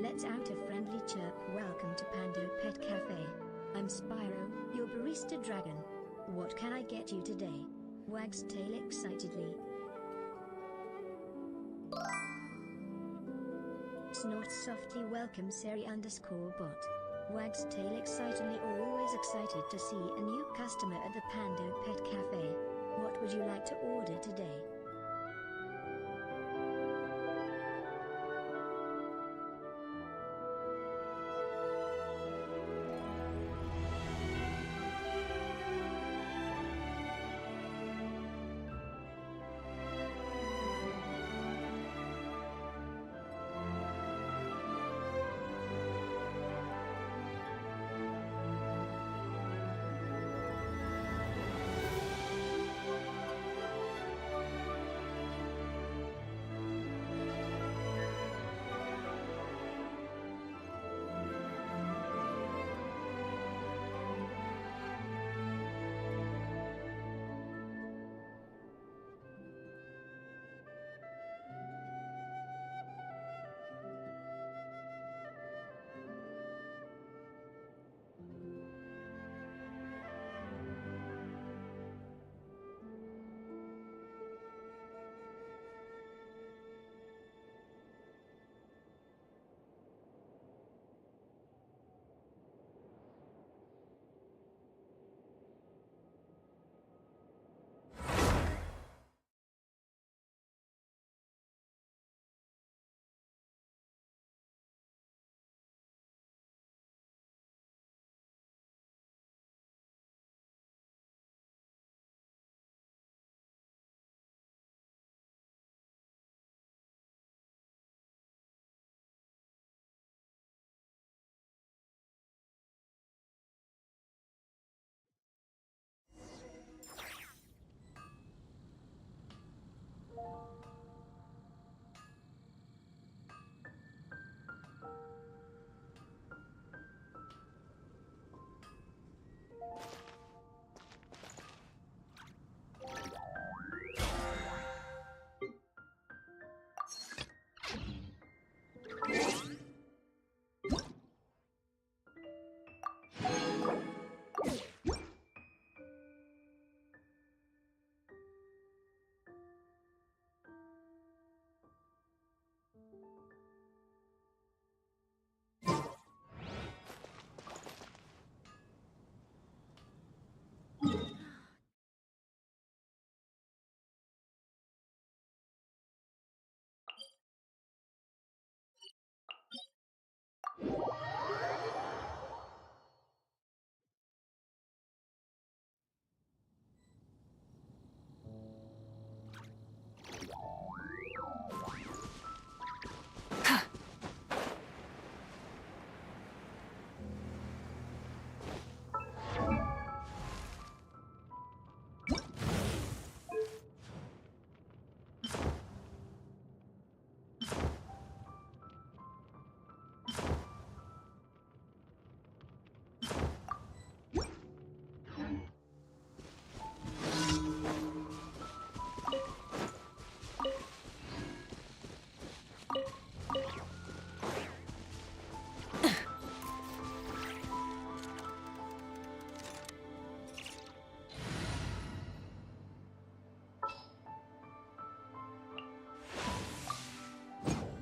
Let's out a friendly chirp. Welcome to Panda Pet Cafe. I'm Spyro, your barista dragon. What can I get you today? Wags tail excitedly. Snorts softly. Welcome Seri_bot. Wags tail excitedly. Always excited to see a new customer at the Panda Pet Cafe. What would you like to order today?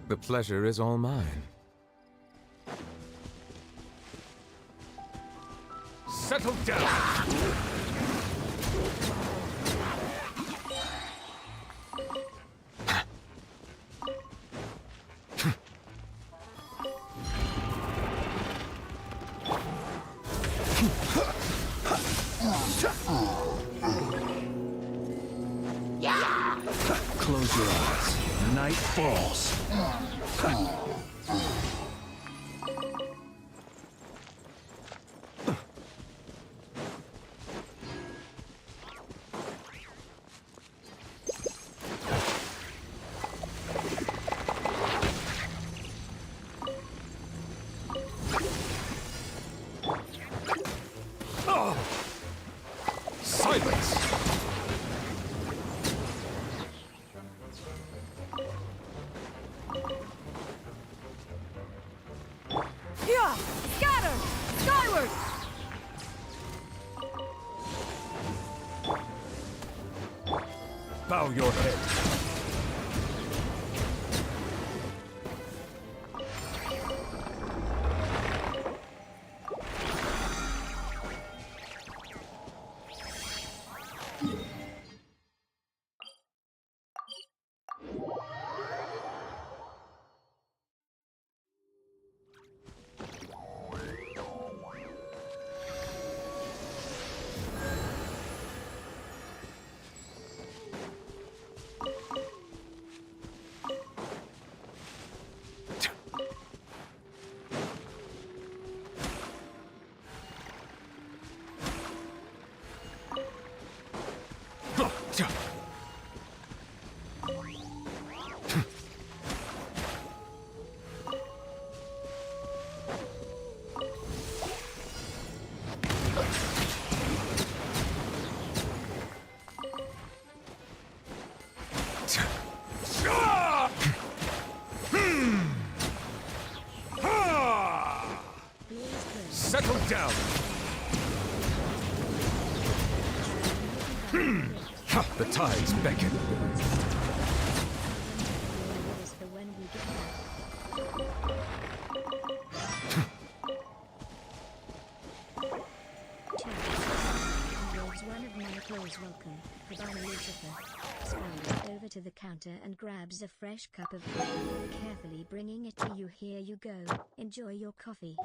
The pleasure is all mine. Settle down! Close your eyes. Night falls. Silence! Bow your head. Settle down. The tides beckon. For when we get back. Involves one of my clothes. Welcome, Havana Lucifer. Scrambles over to the counter and grabs a fresh cup of coffee, carefully bringing it to you. Here you go. Enjoy your coffee.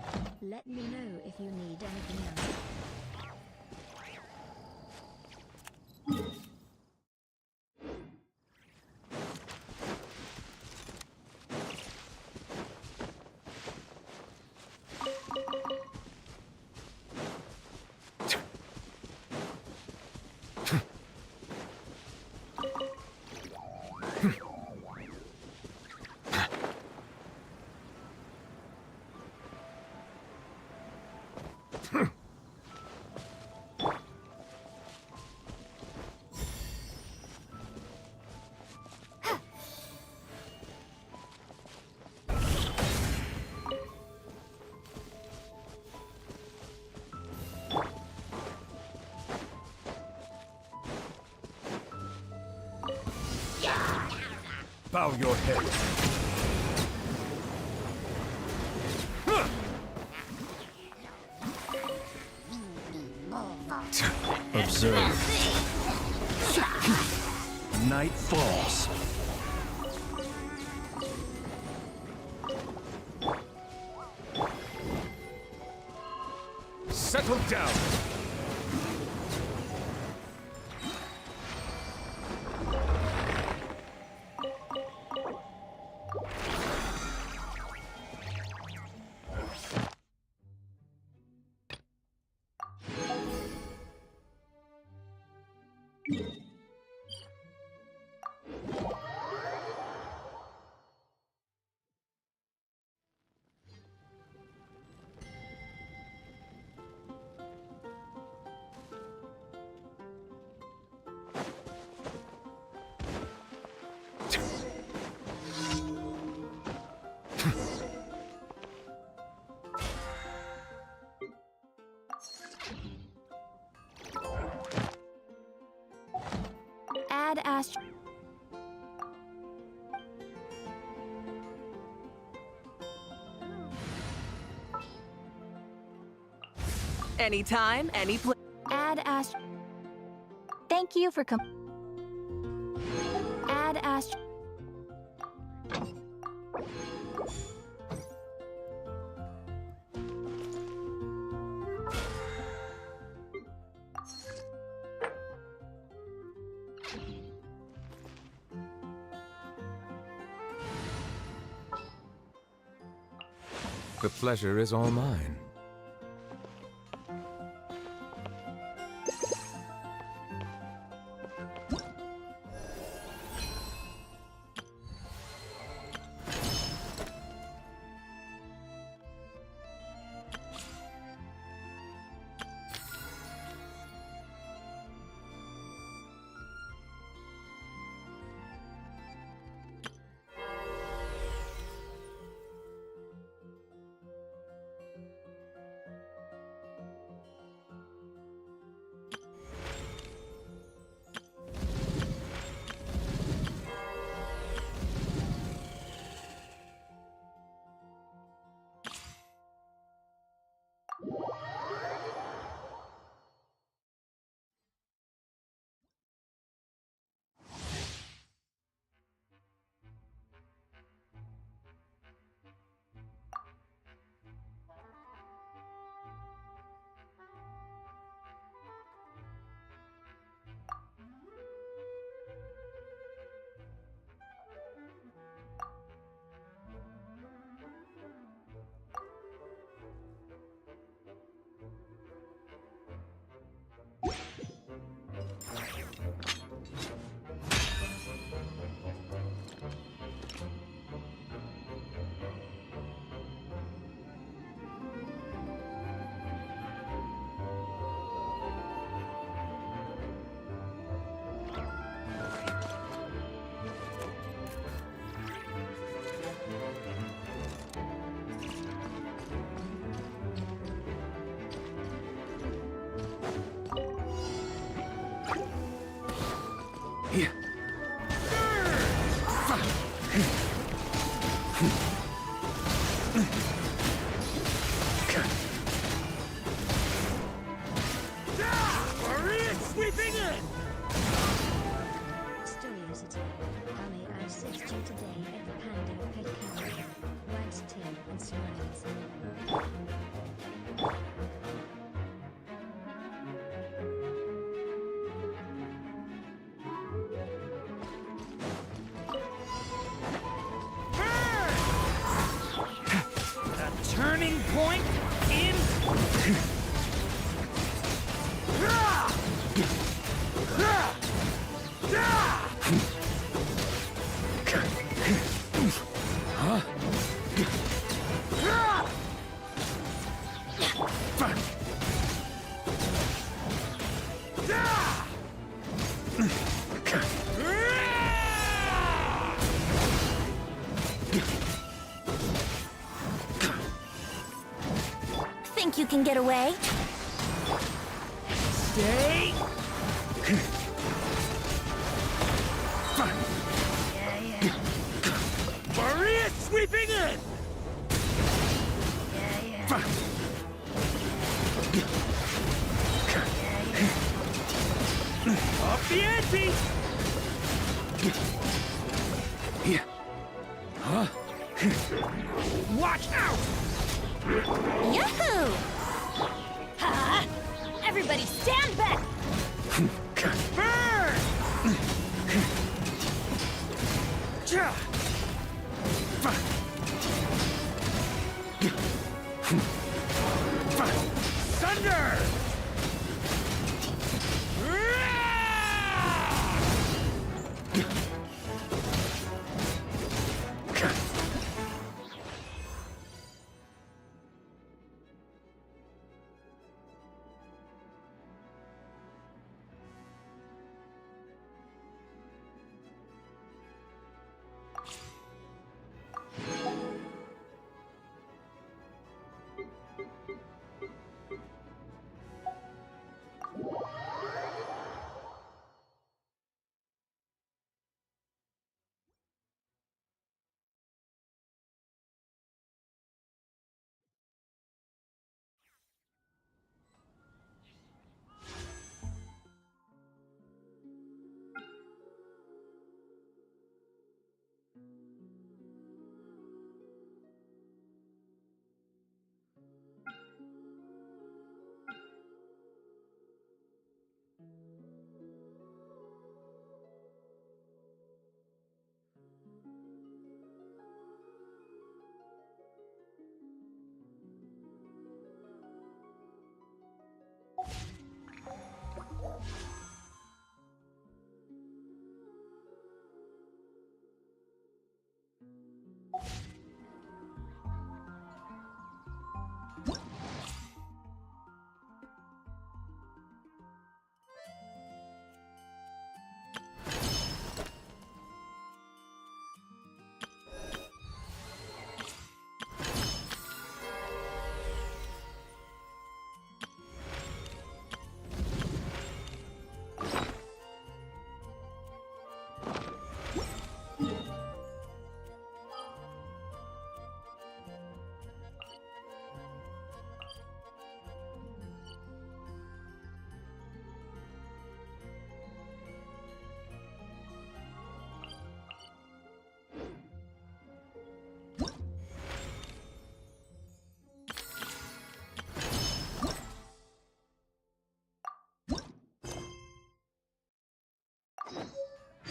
Let me know if you need anything else. Bow your head. Observe. Night falls. Settle down. Add astro. Anytime, any place. Add astro. Thank you for Add astro. The pleasure is all mine. Sweeping in! Curiosity. How may I assist you today at the Panda Pet Cafe? Wags tail and smiles. The turning point in... Think you can get away? Stay! Maria sweeping in! Up the ante! Watch out! Yahoo! Ha! Everybody stand back! Burn! Thunder!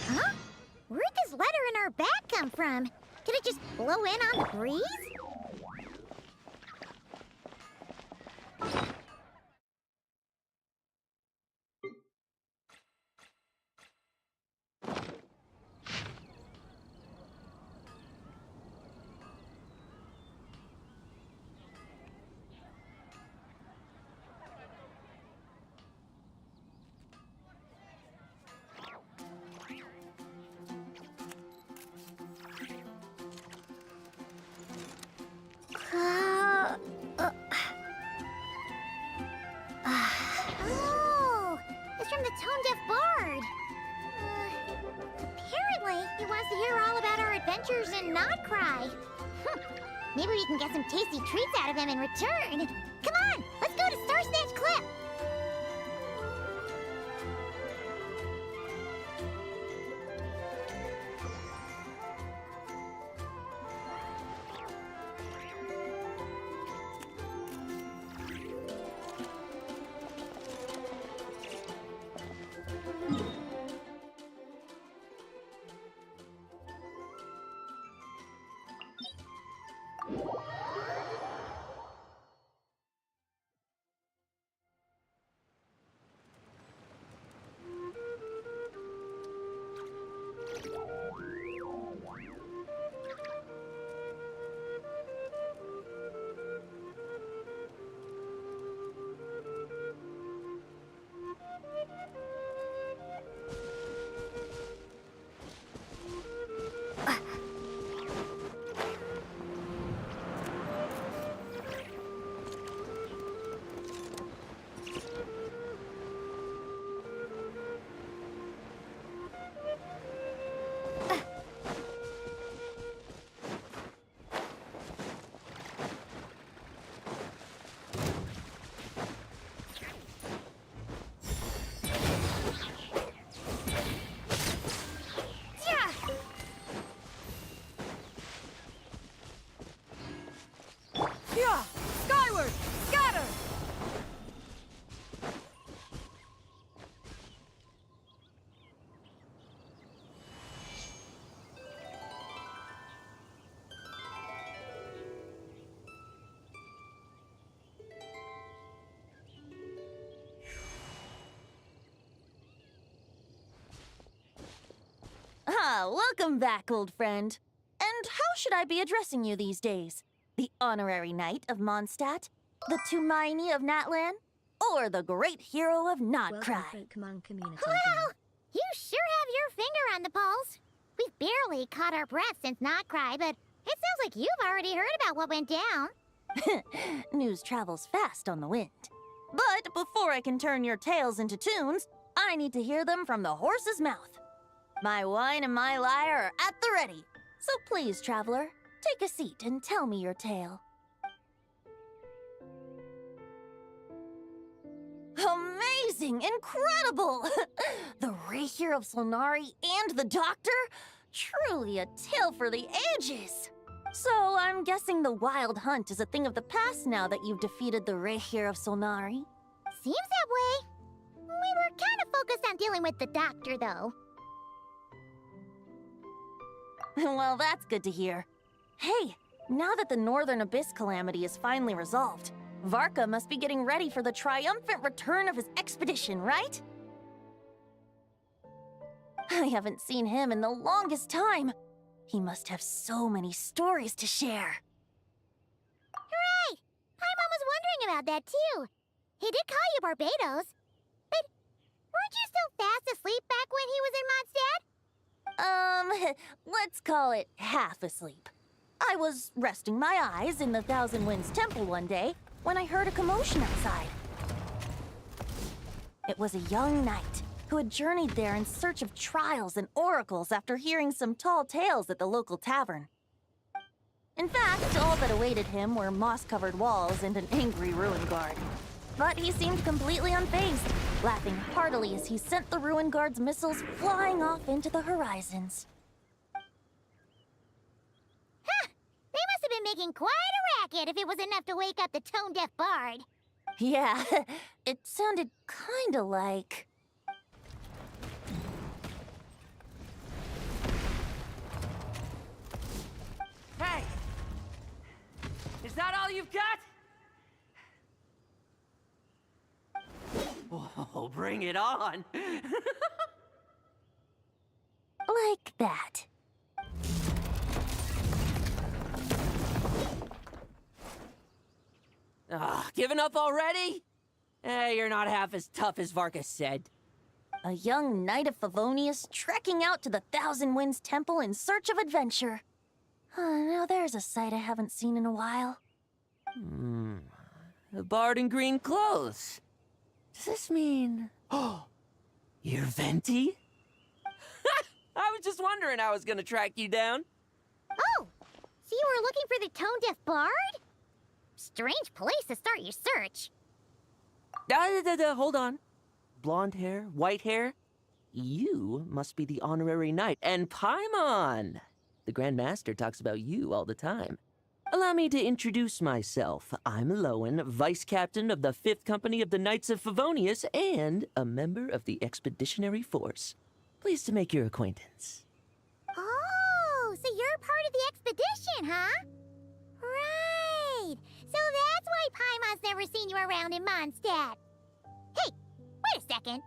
Huh? Where'd this letter in our bag come from? Did it just blow in on the breeze? adventures and not cry. Maybe we can get some tasty treats out of him in return. Come on, let's go to Star Snatch Cliff. Yeah! Skyward! Scatter! Welcome back, old friend. And how should I be addressing you these days? The honorary knight of Mondstadt? The Tumaini of Natlan? Or the great hero of Welcome, Notcry? Pokemon community. Wow, you sure have your finger on the pulse. We've barely caught our breath since Notcry, but it sounds like you've already heard about what went down. News travels fast on the wind. But before I can turn your tales into tunes, I need to hear them from the horse's mouth. My wine and my lyre are at the ready. So please, traveler, take a seat and tell me your tale. Amazing! Incredible! The Rahier of Solnari and the Doctor? Truly a tale for the ages! So I'm guessing the wild hunt is a thing of the past now that you've defeated the Rahier of Solnari? Seems that way. We were kind of focused on dealing with the Doctor, though. Well, that's good to hear. Hey, now that the Northern Abyss calamity is finally resolved, Varka must be getting ready for the triumphant return of his expedition, right? I haven't seen him in the longest time. He must have so many stories to share. Hooray! My mom was wondering about that, too. He did call you Barbados. But weren't you still fast asleep back when he was in Mondstadt? Let's call it half asleep. I was resting my eyes in the Thousand Winds Temple one day when I heard a commotion outside. It was a young knight who had journeyed there in search of trials and oracles after hearing some tall tales at the local tavern. In fact, all that awaited him were moss-covered walls and an angry ruin guard. But he seemed completely unfazed, laughing heartily as he sent the ruin guard's missiles flying off into the horizons. Huh! They must have been making quite a racket if it was enough to wake up the tone-deaf bard. Yeah, it sounded kinda like... Hey! Is that all you've got? Oh, bring it on! like that. Giving up already? You're not half as tough as Varka said. A young knight of Favonius trekking out to the Thousand Winds Temple in search of adventure. Now there's a sight I haven't seen in a while. A bard in green clothes. Does this mean... Oh, you're Venti? I was just wondering how I was gonna track you down. So you were looking for the tone-deaf bard? Strange place to start your search. Hold on. Blonde hair, white hair? You must be the honorary knight, and Paimon! The Grand Master talks about you all the time. Allow me to introduce myself. I'm Lowen, Vice Captain of the 5th Company of the Knights of Favonius, and a member of the Expeditionary Force. Pleased to make your acquaintance. Oh, so you're part of the expedition, huh? Right. So that's why Paimon's never seen you around in Mondstadt. Hey, wait a second.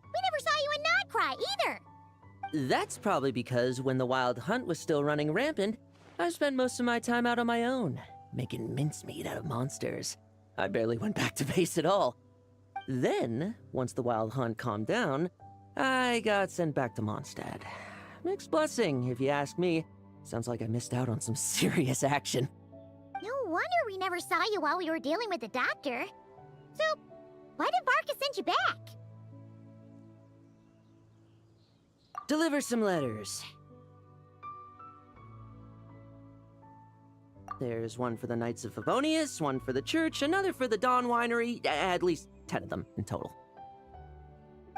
We never saw you in Nodcry either. That's probably because when the Wild Hunt was still running rampant, I spent most of my time out on my own, making mincemeat out of monsters. I barely went back to base at all. Then, once the Wild Hunt calmed down, I got sent back to Mondstadt. Mixed blessing, if you ask me. Sounds like I missed out on some serious action. No wonder we never saw you while we were dealing with the doctor. So, why did Varka send you back? Deliver some letters. There's one for the Knights of Favonius, one for the church, another for the Dawn Winery, at least 10 of them in total.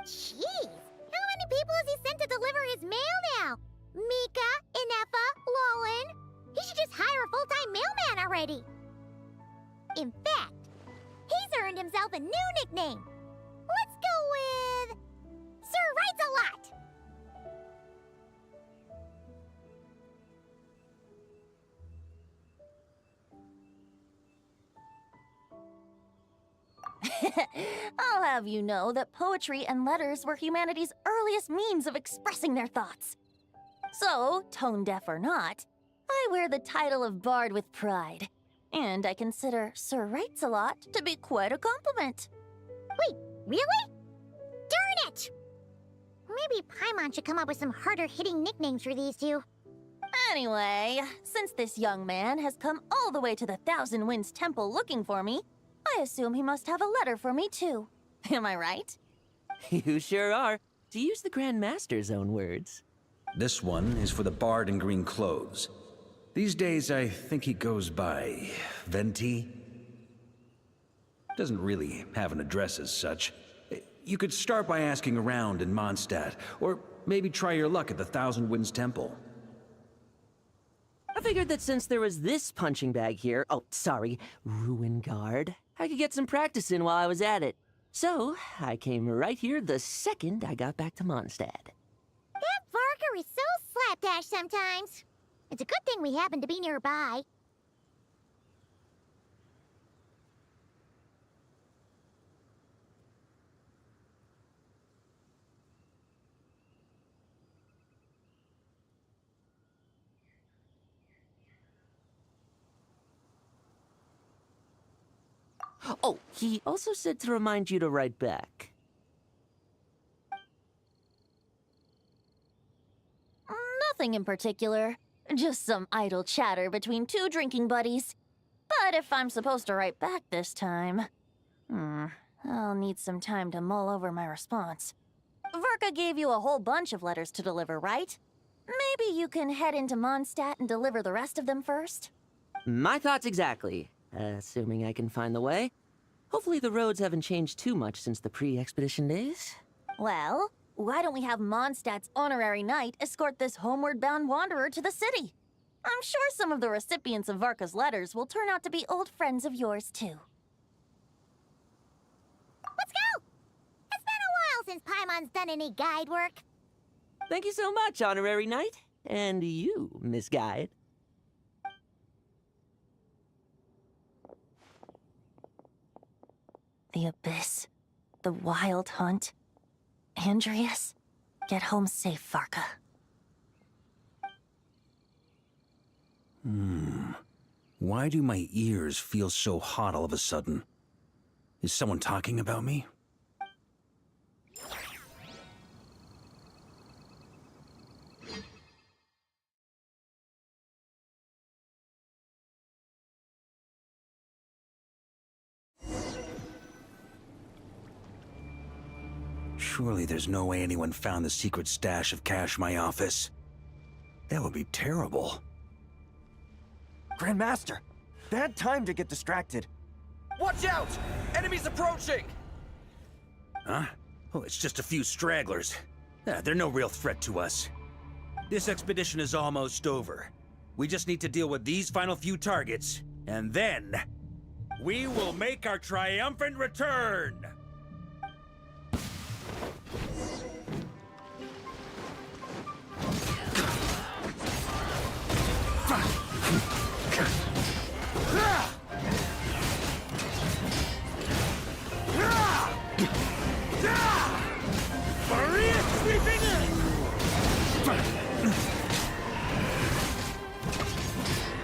Jeez, how many people has he sent to deliver his mail now? Mika, Inefa, Lowen. He should just hire a full-time mailman already. In fact, he's earned himself a new nickname. Let's go with Sir Writes-A-Lot. I'll have you know that poetry and letters were humanity's earliest means of expressing their thoughts. So, tone deaf or not, I wear the title of Bard with pride. And I consider Sir Writes-A-Lot to be quite a compliment. Wait, really? Darn it! Maybe Paimon should come up with some harder-hitting nicknames for these two. Anyway, since this young man has come all the way to the Thousand Winds Temple looking for me, I assume he must have a letter for me too. Am I right? You sure are, to use the Grand Master's own words. This one is for the bard in green clothes. These days, I think he goes by Venti. Doesn't really have an address as such. You could start by asking around in Mondstadt, or maybe try your luck at the Thousand Winds Temple. I figured that since there was this punching bag here, Ruin Guard, I could get some practice in while I was at it. So, I came right here the second I got back to Mondstadt. That Varka is so slapdash sometimes. It's a good thing we happen to be nearby. Oh, he also said to remind you to write back. Nothing in particular. Just some idle chatter between two drinking buddies. But if I'm supposed to write back this time... I'll need some time to mull over my response. Varka gave you a whole bunch of letters to deliver, right? Maybe you can head into Mondstadt and deliver the rest of them first? My thoughts exactly. Assuming I can find the way. Hopefully the roads haven't changed too much since the pre-expedition days. Well, why don't we have Mondstadt's honorary knight escort this homeward-bound wanderer to the city? I'm sure some of the recipients of Varka's letters will turn out to be old friends of yours, too. Let's go! It's been a while since Paimon's done any guide work. Thank you so much, honorary knight. And you, Miss Guide. The Abyss. The Wild Hunt. Andreas. Get home safe, Varka. Why do my ears feel so hot all of a sudden? Is someone talking about me? Surely there's no way anyone found the secret stash of cash in my office. That would be terrible. Grandmaster, bad time to get distracted. Watch out! Enemies approaching! Huh? Oh, it's just a few stragglers. They're no real threat to us. This expedition is almost over. We just need to deal with these final few targets, and then we will make our triumphant return!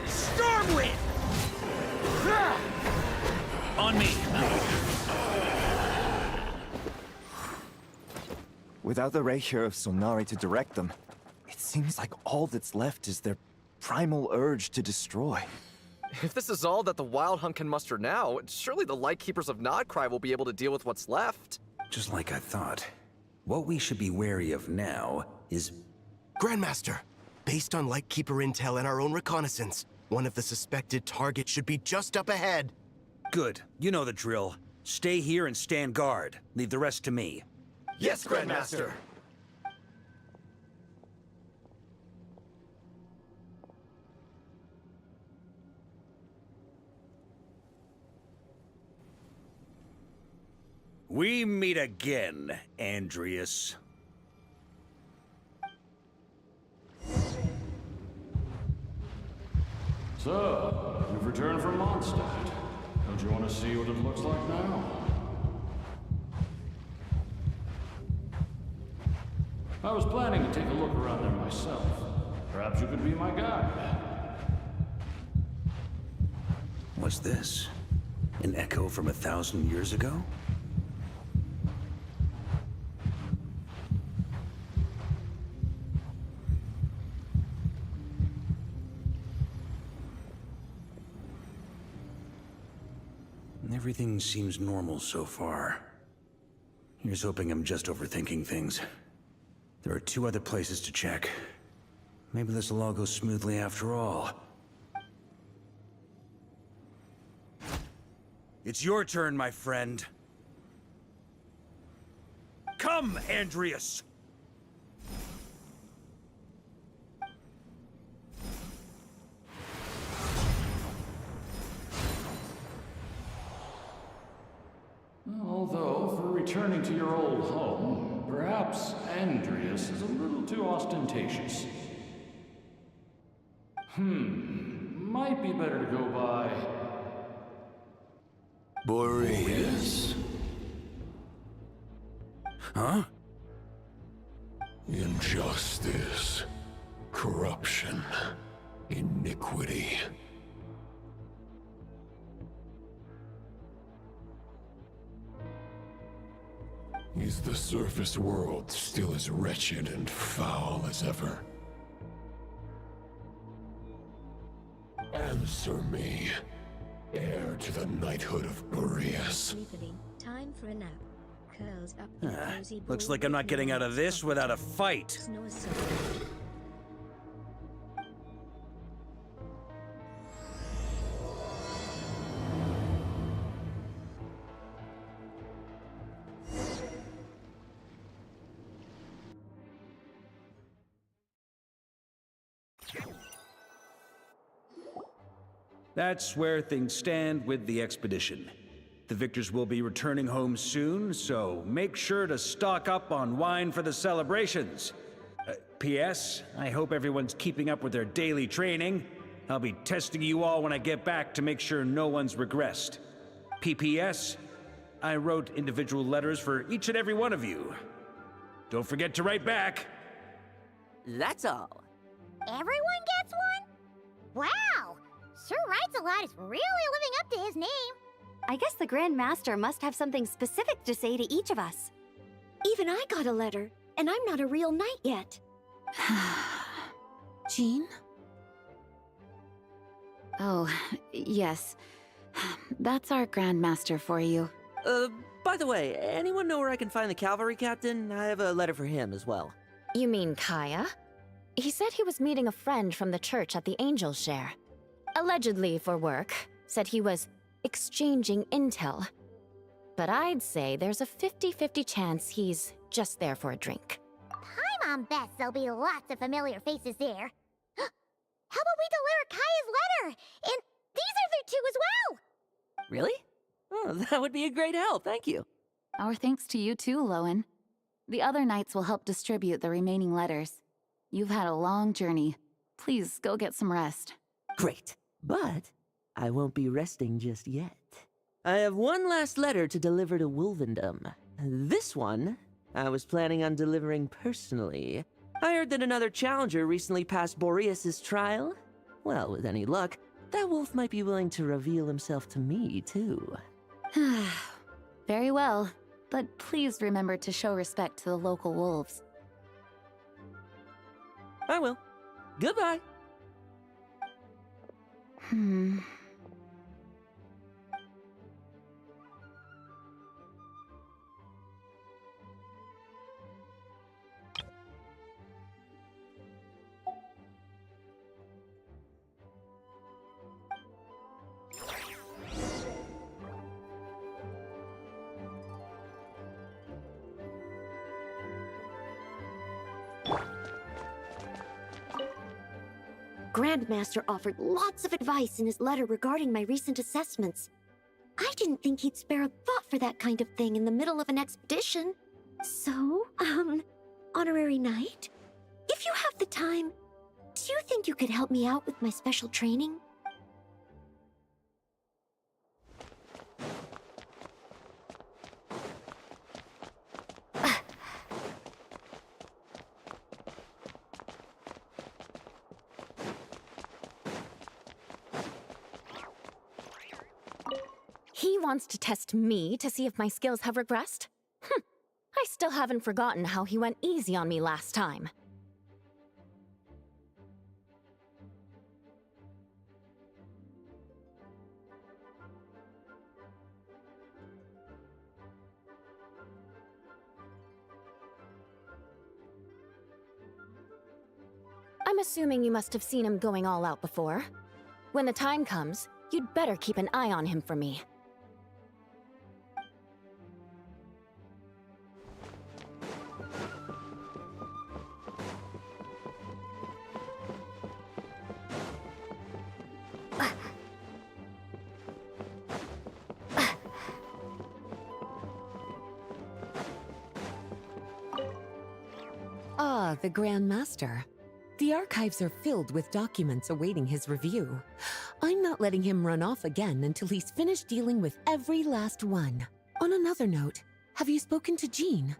Stormwind! On me! Without the Reikir of Sonari to direct them, it seems like all that's left is their primal urge to destroy. If this is all that the Wild Hunt can muster now, surely the Lightkeepers of Nodcry will be able to deal with what's left. Just like I thought. What we should be wary of now is... Grandmaster, based on Lightkeeper intel and our own reconnaissance, one of the suspected targets should be just up ahead. Good. You know the drill. Stay here and stand guard. Leave the rest to me. Yes, Grandmaster! We meet again, Andreas. So, you've returned from Mondstadt. Don't you want to see what it looks like now? I was planning to take a look around there myself. Perhaps you could be my guide. What's this? An echo from 1,000 years ago? Everything seems normal so far. Here's hoping I'm just overthinking things. There are 2 other places to check. Maybe this will all go smoothly after all. It's your turn, my friend. Come, Andreas! Although, for returning to your old home, perhaps Andreas is a little too ostentatious. Might be better to go by... Boreas. Huh? Injustice. Corruption. Iniquity. Is the surface world still as wretched and foul as ever? Answer me, heir to the knighthood of Boreas. Sleepily, time for a nap. Curls up in a cozy ball Looks like I'm not getting out of this without a fight. Snores softly. That's where things stand with the expedition. The victors will be returning home soon, so make sure to stock up on wine for the celebrations. P.S. I hope everyone's keeping up with their daily training. I'll be testing you all when I get back to make sure no one's regressed. P.P.S. I wrote individual letters for each and every one of you. Don't forget to write back. That's all. Everyone gets one? Wow! Sir Writes-A-Lot is really living up to his name. I guess the Grand Master must have something specific to say to each of us. Even I got a letter, and I'm not a real knight yet. Jean? Oh, yes. That's our Grand Master for you. By the way, anyone know where I can find the cavalry captain? I have a letter for him as well. You mean Kaya? He said he was meeting a friend from the church at the Angel Share. allegedly for work, said he was exchanging intel. But I'd say there's a 50-50 chance he's just there for a drink. Paimon bets there'll be lots of familiar faces there. How about we deliver Kaya's letter? And these are there too as well! Really? Oh, that would be a great help, thank you. Our thanks to you too, Lowen. The other knights will help distribute the remaining letters. You've had a long journey. Please go get some rest. Great, but I won't be resting just yet. I have one last letter to deliver to Wolvendom. This one, I was planning on delivering personally. I heard that another challenger recently passed Boreas's trial. Well, with any luck, that wolf might be willing to reveal himself to me, too. Very well, but please remember to show respect to the local wolves. I will. Goodbye. Grandmaster offered lots of advice in his letter regarding my recent assessments. I didn't think he'd spare a thought for that kind of thing in the middle of an expedition. So, Honorary Knight, if you have the time, do you think you could help me out with my special training? He wants to test me to see if my skills have regressed? I still haven't forgotten how he went easy on me last time. I'm assuming you must have seen him going all out before. When the time comes, you'd better keep an eye on him for me. Ah, the Grand Master. The archives are filled with documents awaiting his review. I'm not letting him run off again until he's finished dealing with every last one. On another note, have you spoken to Jean?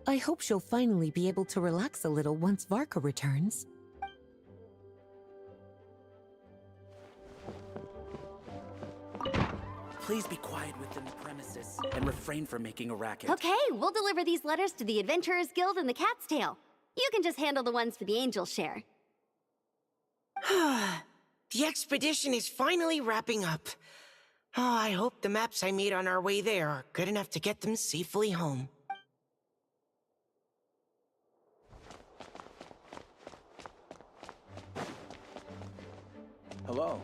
I hope she'll finally be able to relax a little once Varka returns. Please be quiet within the premises and refrain from making a racket. Okay, we'll deliver these letters to the Adventurers Guild and the Cat's Tail. You can just handle the ones for the Angel share. The expedition is finally wrapping up. Oh, I hope the maps I made on our way there are good enough to get them safely home. Hello.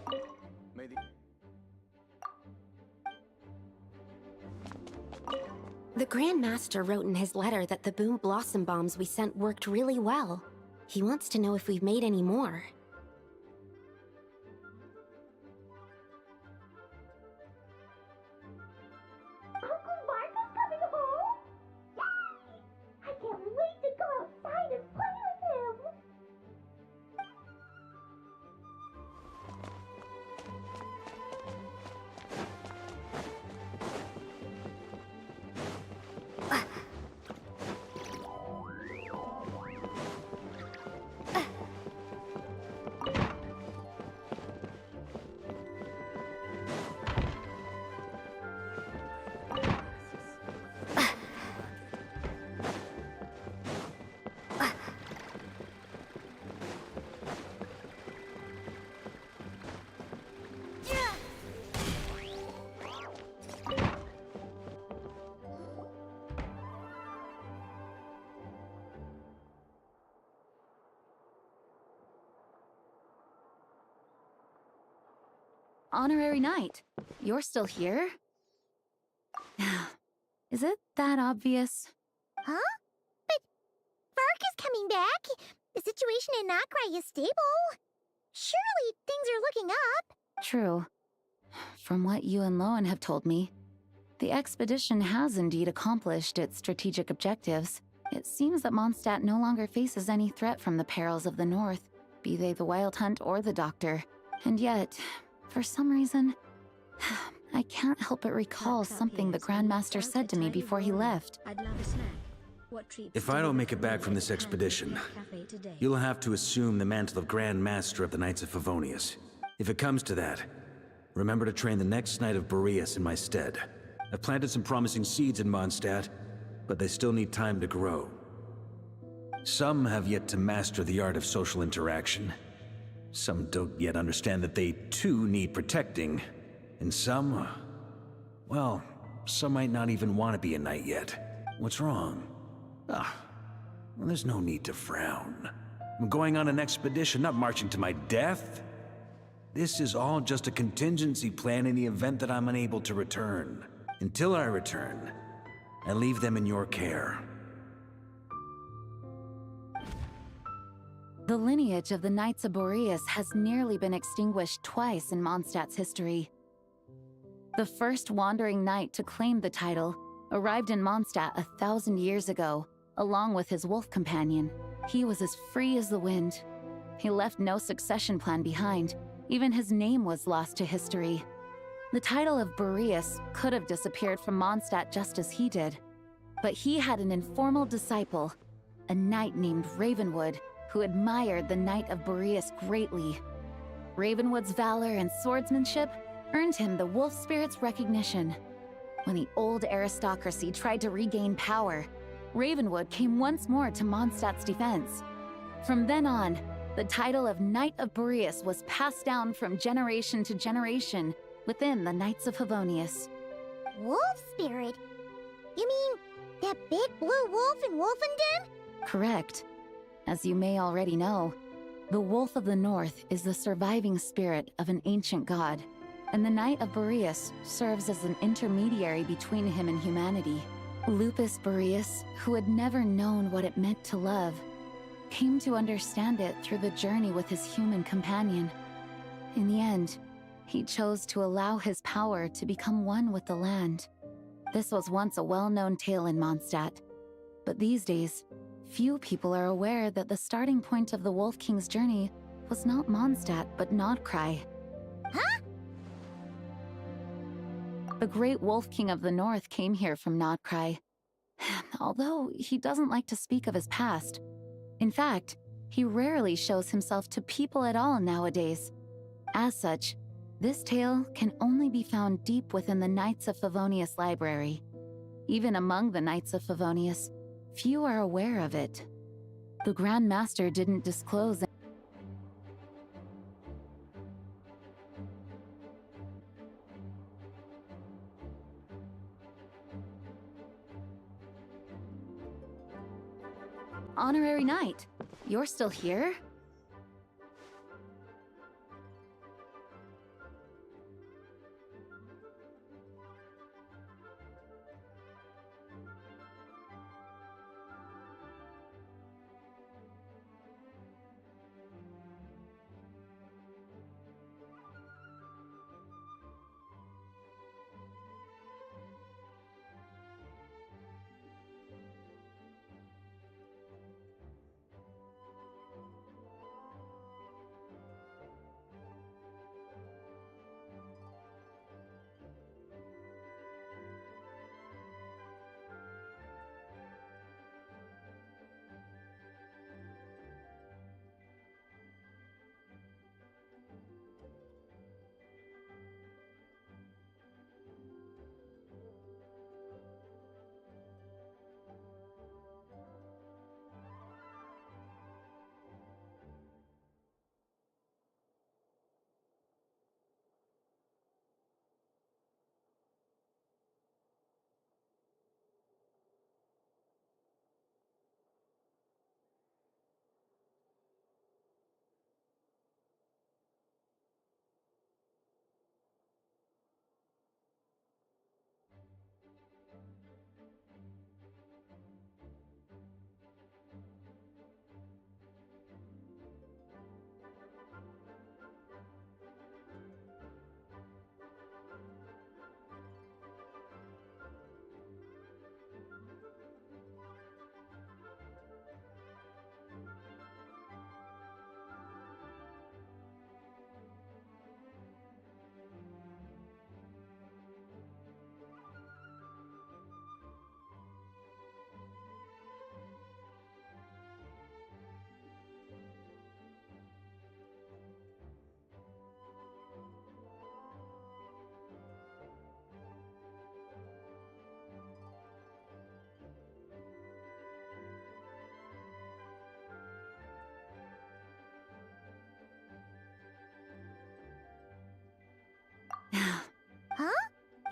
The Grand Master wrote in his letter that the Boom Blossom bombs we sent worked really well. He wants to know if we've made any more. Uncle Marco's coming home? Yay! I can't wait to go outside and play with him! Honorary Knight, you're still here? Is it that obvious? Huh? But Vark is coming back. The situation in Notcry is stable. Surely things are looking up. True. From what you and Lowen have told me, the expedition has indeed accomplished its strategic objectives. It seems that Mondstadt no longer faces any threat from the perils of the North, be they the Wild Hunt or the Doctor. And yet, for some reason, I can't help but recall something the Grandmaster said to me before he left. I'd love a snack. What treats If I don't make it back from this expedition, you'll have to assume the mantle of Grand Master of the Knights of Favonius. If it comes to that, remember to train the next Knight of Boreas in my stead. I've planted some promising seeds in Mondstadt, but they still need time to grow. Some have yet to master the art of social interaction. Some don't yet understand that they too need protecting. And some, well, some might not even want to be a knight yet. What's wrong? Well, there's no need to frown. I'm going on an expedition, not marching to my death. This is all just a contingency plan in the event that I'm unable to return. Until I return, I leave them in your care. The lineage of the Knights of Boreas has nearly been extinguished twice in Mondstadt's history. The first wandering knight to claim the title arrived in Mondstadt 1,000 years ago, along with his wolf companion. He was as free as the wind. He left no succession plan behind. Even his name was lost to history. The title of Boreas could have disappeared from Mondstadt just as he did. But he had an informal disciple, a knight named Ravenwood, who admired the Knight of Boreas greatly. Ravenwood's valor and swordsmanship earned him the wolf spirit's recognition. When the old aristocracy tried to regain power, Ravenwood came once more to Mondstadt's defense. From then on, the title of Knight of Boreas was passed down from generation to generation within the Knights of Favonius. Wolf spirit? You mean that big blue wolf in Wolfenden? Correct. As you may already know, the Wolf of the North is the surviving spirit of an ancient god, and the Knight of Boreas serves as an intermediary between him and humanity. Lupus Boreas, who had never known what it meant to love, came to understand it through the journey with his human companion. In the end, he chose to allow his power to become one with the land. This was once a well-known tale in Mondstadt, but these days, few people are aware that the starting point of the Wolf King's journey was not Mondstadt, but Nodcry. Huh? The great Wolf King of the North came here from Nodcry, although he doesn't like to speak of his past. In fact, he rarely shows himself to people at all nowadays. As such, this tale can only be found deep within the Knights of Favonius library. Even among the Knights of Favonius, few are aware of it. The Grand Master didn't disclose. Honorary Knight, you're still here?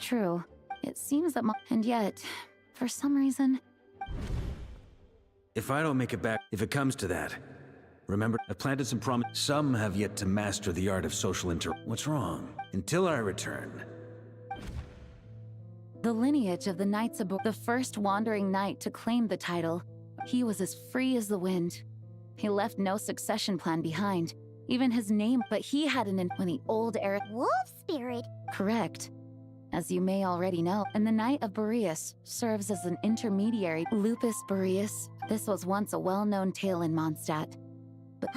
True. It seems that and yet, for some reason... If I don't make it back, if it comes to that, remember, I planted some Some have yet to master the art of social What's wrong? Until I return. The lineage of the Knights of the first wandering knight to claim the title, he was as free as the wind. He left no succession plan behind, even his name, but he had when the old Eric Wolf spirit? Correct. As you may already know, and the Knight of Boreas serves as an intermediary. Lupus Boreas, this was once a well-known tale in Mondstadt. But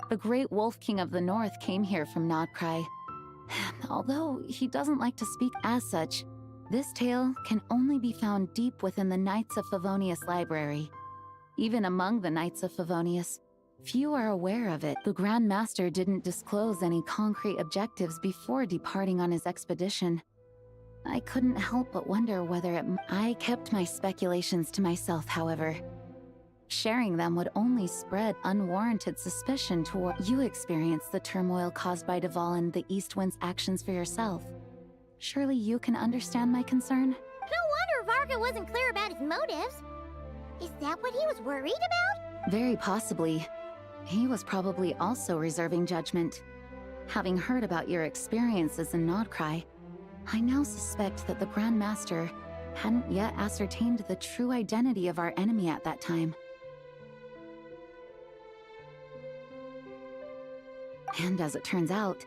the great Wolf King of the North came here from Nodcry. Although he doesn't like to speak as such, this tale can only be found deep within the Knights of Favonius library. Even among the Knights of Favonius, few are aware of it. The Grand Master didn't disclose any concrete objectives before departing on his expedition. I couldn't help but wonder whether I kept my speculations to myself, however. Sharing them would only spread unwarranted suspicion toward you. Experienced the turmoil caused by Duval and the East Wind's actions for yourself. Surely you can understand my concern? No wonder Varga wasn't clear about his motives. Is that what he was worried about? Very possibly. He was probably also reserving judgment. Having heard about your experiences in Nodcry, I now suspect that the Grand Master hadn't yet ascertained the true identity of our enemy at that time. And as it turns out,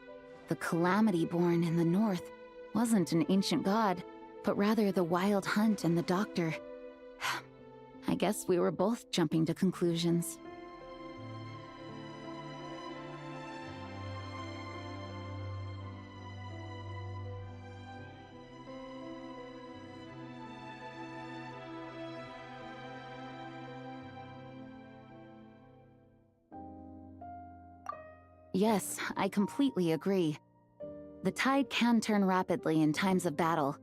the calamity born in the north wasn't an ancient god, but rather the Wild Hunt and the Doctor. I guess we were both jumping to conclusions. Yes, I completely agree. The tide can turn rapidly in times of battle.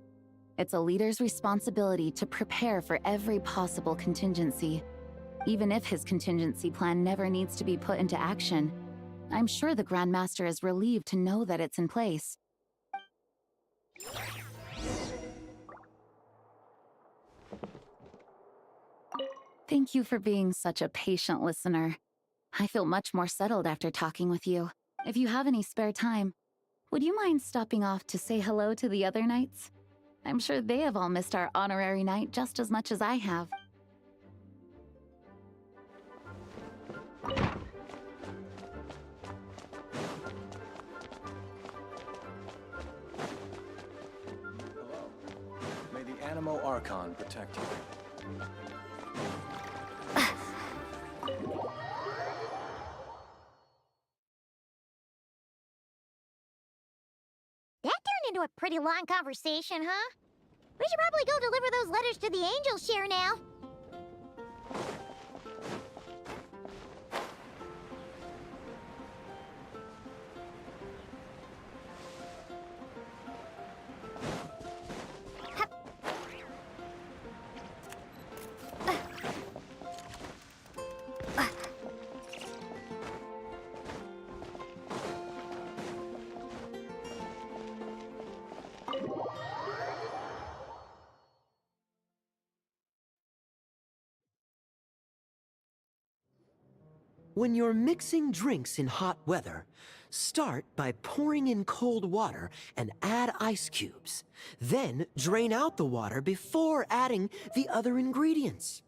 It's a leader's responsibility to prepare for every possible contingency. Even if his contingency plan never needs to be put into action, I'm sure the Grand Master is relieved to know that it's in place. Thank you for being such a patient listener. I feel much more settled after talking with you. If you have any spare time, would you mind stopping off to say hello to the other knights? I'm sure they have all missed our honorary knight just as much as I have. May the Animo Archon protect you. That turned into a pretty long conversation, huh? We should probably go deliver those letters to the Angel Share now. When you're mixing drinks in hot weather, start by pouring in cold water and add ice cubes. Then drain out the water before adding the other ingredients.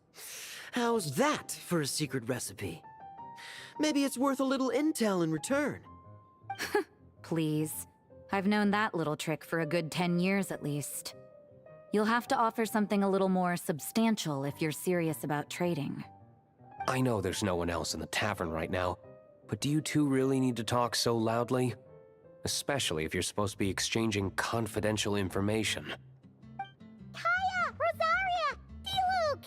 How's that for a secret recipe? Maybe it's worth a little intel in return. Please. I've known that little trick for a good 10 years at least. You'll have to offer something a little more substantial if you're serious about trading. I know there's no one else in the tavern right now, but do you two really need to talk so loudly? Especially if you're supposed to be exchanging confidential information. Kaya! Rosaria! D-Luke!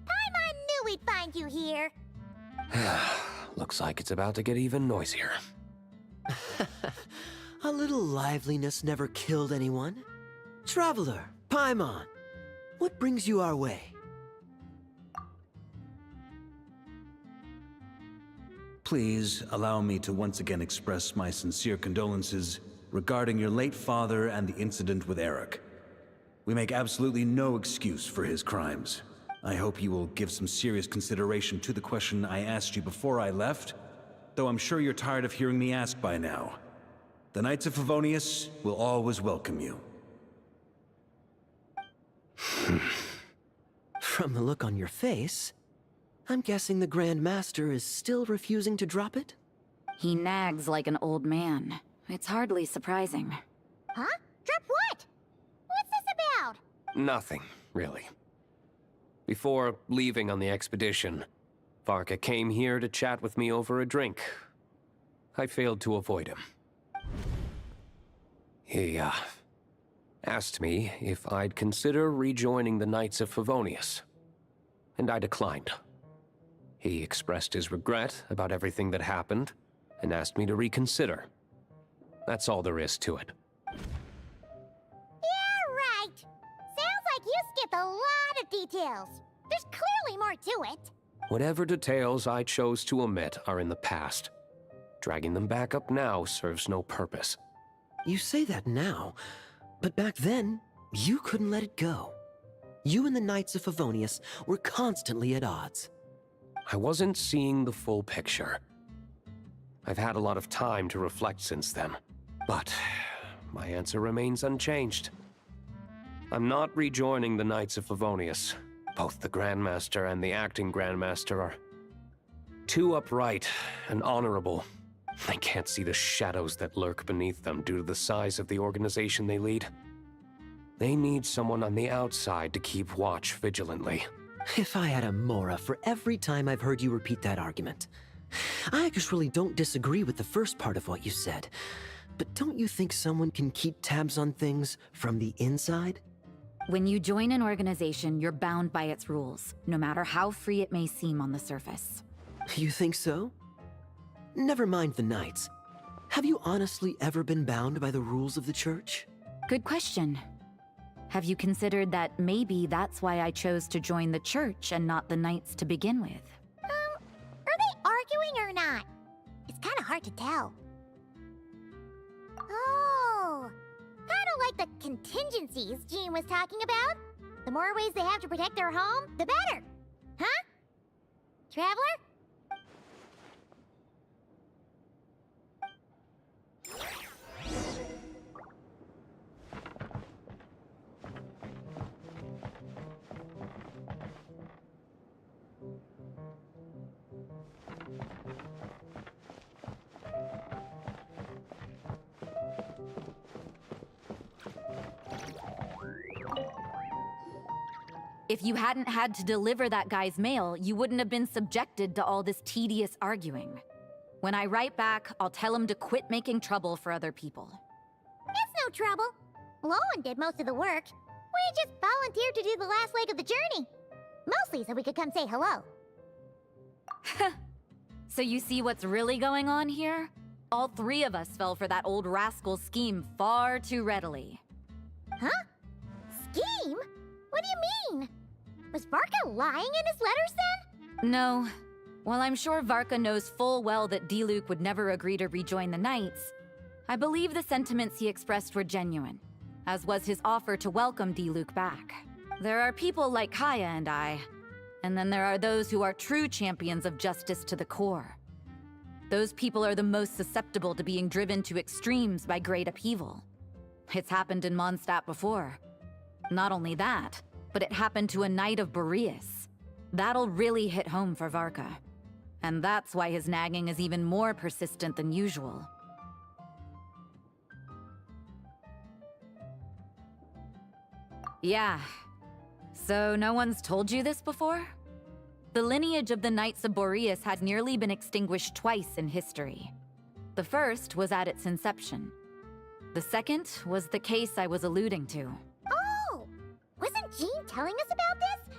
Paimon knew we'd find you here! Looks like it's about to get even noisier. A little liveliness never killed anyone. Traveler, Paimon, what brings you our way? Please allow me to once again express my sincere condolences regarding your late father and the incident with Eric. We make absolutely no excuse for his crimes. I hope you will give some serious consideration to the question I asked you before I left, though I'm sure you're tired of hearing me ask by now. The Knights of Favonius will always welcome you. From the look on your face, I'm guessing the Grand Master is still refusing to drop it? He nags like an old man. It's hardly surprising. Huh? Drop what? What's this about? Nothing, really. Before leaving on the expedition, Varka came here to chat with me over a drink. I failed to avoid him. He, asked me if I'd consider rejoining the Knights of Favonius, and I declined. He expressed his regret about everything that happened, and asked me to reconsider. That's all there is to it. Yeah, right. Sounds like you skipped a lot of details. There's clearly more to it. Whatever details I chose to omit are in the past. Dragging them back up now serves no purpose. You say that now, but back then, you couldn't let it go. You and the Knights of Favonius were constantly at odds. I wasn't seeing the full picture. I've had a lot of time to reflect since then, but my answer remains unchanged. I'm not rejoining the Knights of Favonius. Both the Grandmaster and the acting Grandmaster are too upright and honorable. I can't see the shadows that lurk beneath them due to the size of the organization they lead. They need someone on the outside to keep watch vigilantly. If I had a Mora for every time I've heard you repeat that argument. I actually don't disagree with the first part of what you said, but don't you think someone can keep tabs on things from the inside? When you join an organization, you're bound by its rules, no matter how free it may seem on the surface. You think so? Never mind the Knights. Have you honestly ever been bound by the rules of the Church? Good question. Have you considered that maybe that's why I chose to join the Church and not the Knights to begin with? Are they arguing or not? It's kind of hard to tell. Oh, kind of like the contingencies Jean was talking about. The more ways they have to protect their home, the better. Huh? Traveler? If you hadn't had to deliver that guy's mail, you wouldn't have been subjected to all this tedious arguing. When I write back, I'll tell him to quit making trouble for other people. It's no trouble. Lowen did most of the work. We just volunteered to do the last leg of the journey. Mostly so we could come say hello. So you see what's really going on here? All three of us fell for that old rascal's scheme far too readily. Huh? Scheme? What do you mean? Was Varka lying in his letters then? No. While I'm sure Varka knows full well that Diluc would never agree to rejoin the Knights, I believe the sentiments he expressed were genuine, as was his offer to welcome Diluc back. There are people like Kaya and I, and then there are those who are true champions of justice to the core. Those people are the most susceptible to being driven to extremes by great upheaval. It's happened in Mondstadt before. Not only that, but it happened to a Knight of Boreas. That'll really hit home for Varka. And that's why his nagging is even more persistent than usual. Yeah. So no one's told you this before? The lineage of the Knights of Boreas had nearly been extinguished twice in history. The first was at its inception. The second was the case I was alluding to. Oh! Wasn't Jean telling us about this?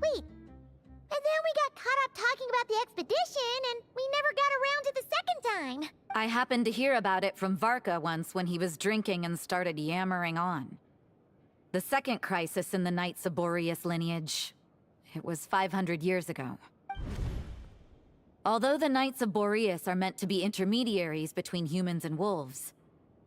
Wait, and then we got caught up talking about the expedition, and we never got around to the second time. I happened to hear about it from Varka once when he was drinking and started yammering on. The second crisis in the Knights of Boreas lineage. It was 500 years ago. Although the Knights of Boreas are meant to be intermediaries between humans and wolves,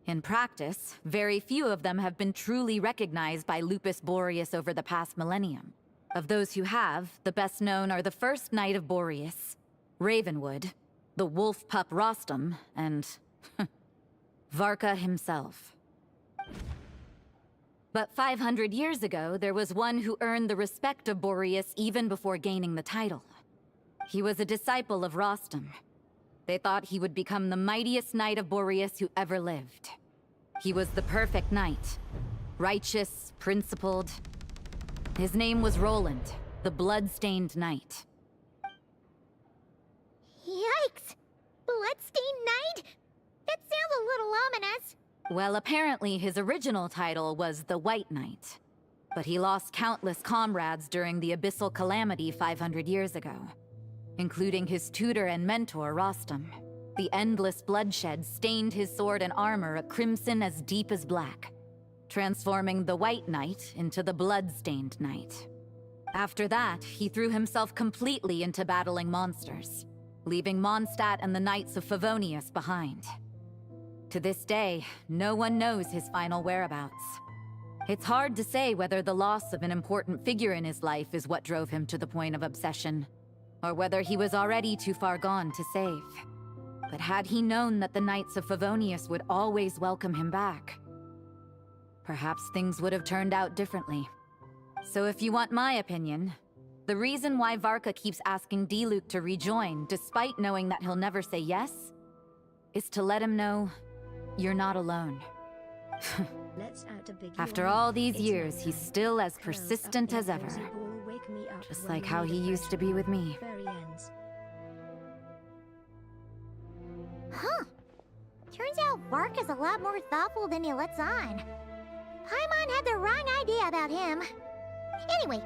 In practice, very few of them have been truly recognized by Lupus Boreas over the past millennium. Of those who have, the best known are the first Knight of Boreas, Ravenwood, the wolf pup Rostam, and Varka himself. But 500 years ago, there was one who earned the respect of Boreas even before gaining the title. He was a disciple of Rostam. They thought he would become the mightiest Knight of Boreas who ever lived. He was the perfect knight. Righteous, principled. His name was Roland, the blood-stained knight. Yikes! Bloodstained Knight? That sounds a little ominous. Well, apparently his original title was the White Knight. But he lost countless comrades during the Abyssal Calamity 500 years ago, including his tutor and mentor, Rostam. The endless bloodshed stained his sword and armor a crimson as deep as black, transforming the White Knight into the Blood-Stained Knight. After that, he threw himself completely into battling monsters, leaving Mondstadt and the Knights of Favonius behind. To this day, no one knows his final whereabouts. It's hard to say whether the loss of an important figure in his life is what drove him to the point of obsession, or whether he was already too far gone to save. But had he known that the Knights of Favonius would always welcome him back, perhaps things would have turned out differently. So if you want my opinion, the reason why Varka keeps asking Diluc to rejoin, despite knowing that he'll never say yes, is to let him know you're not alone. After all these years, he's still as persistent as ever. Just like how he used to be with me. Huh. Turns out Varka's a lot more thoughtful than he lets on. Paimon had the wrong idea about him. Anyway,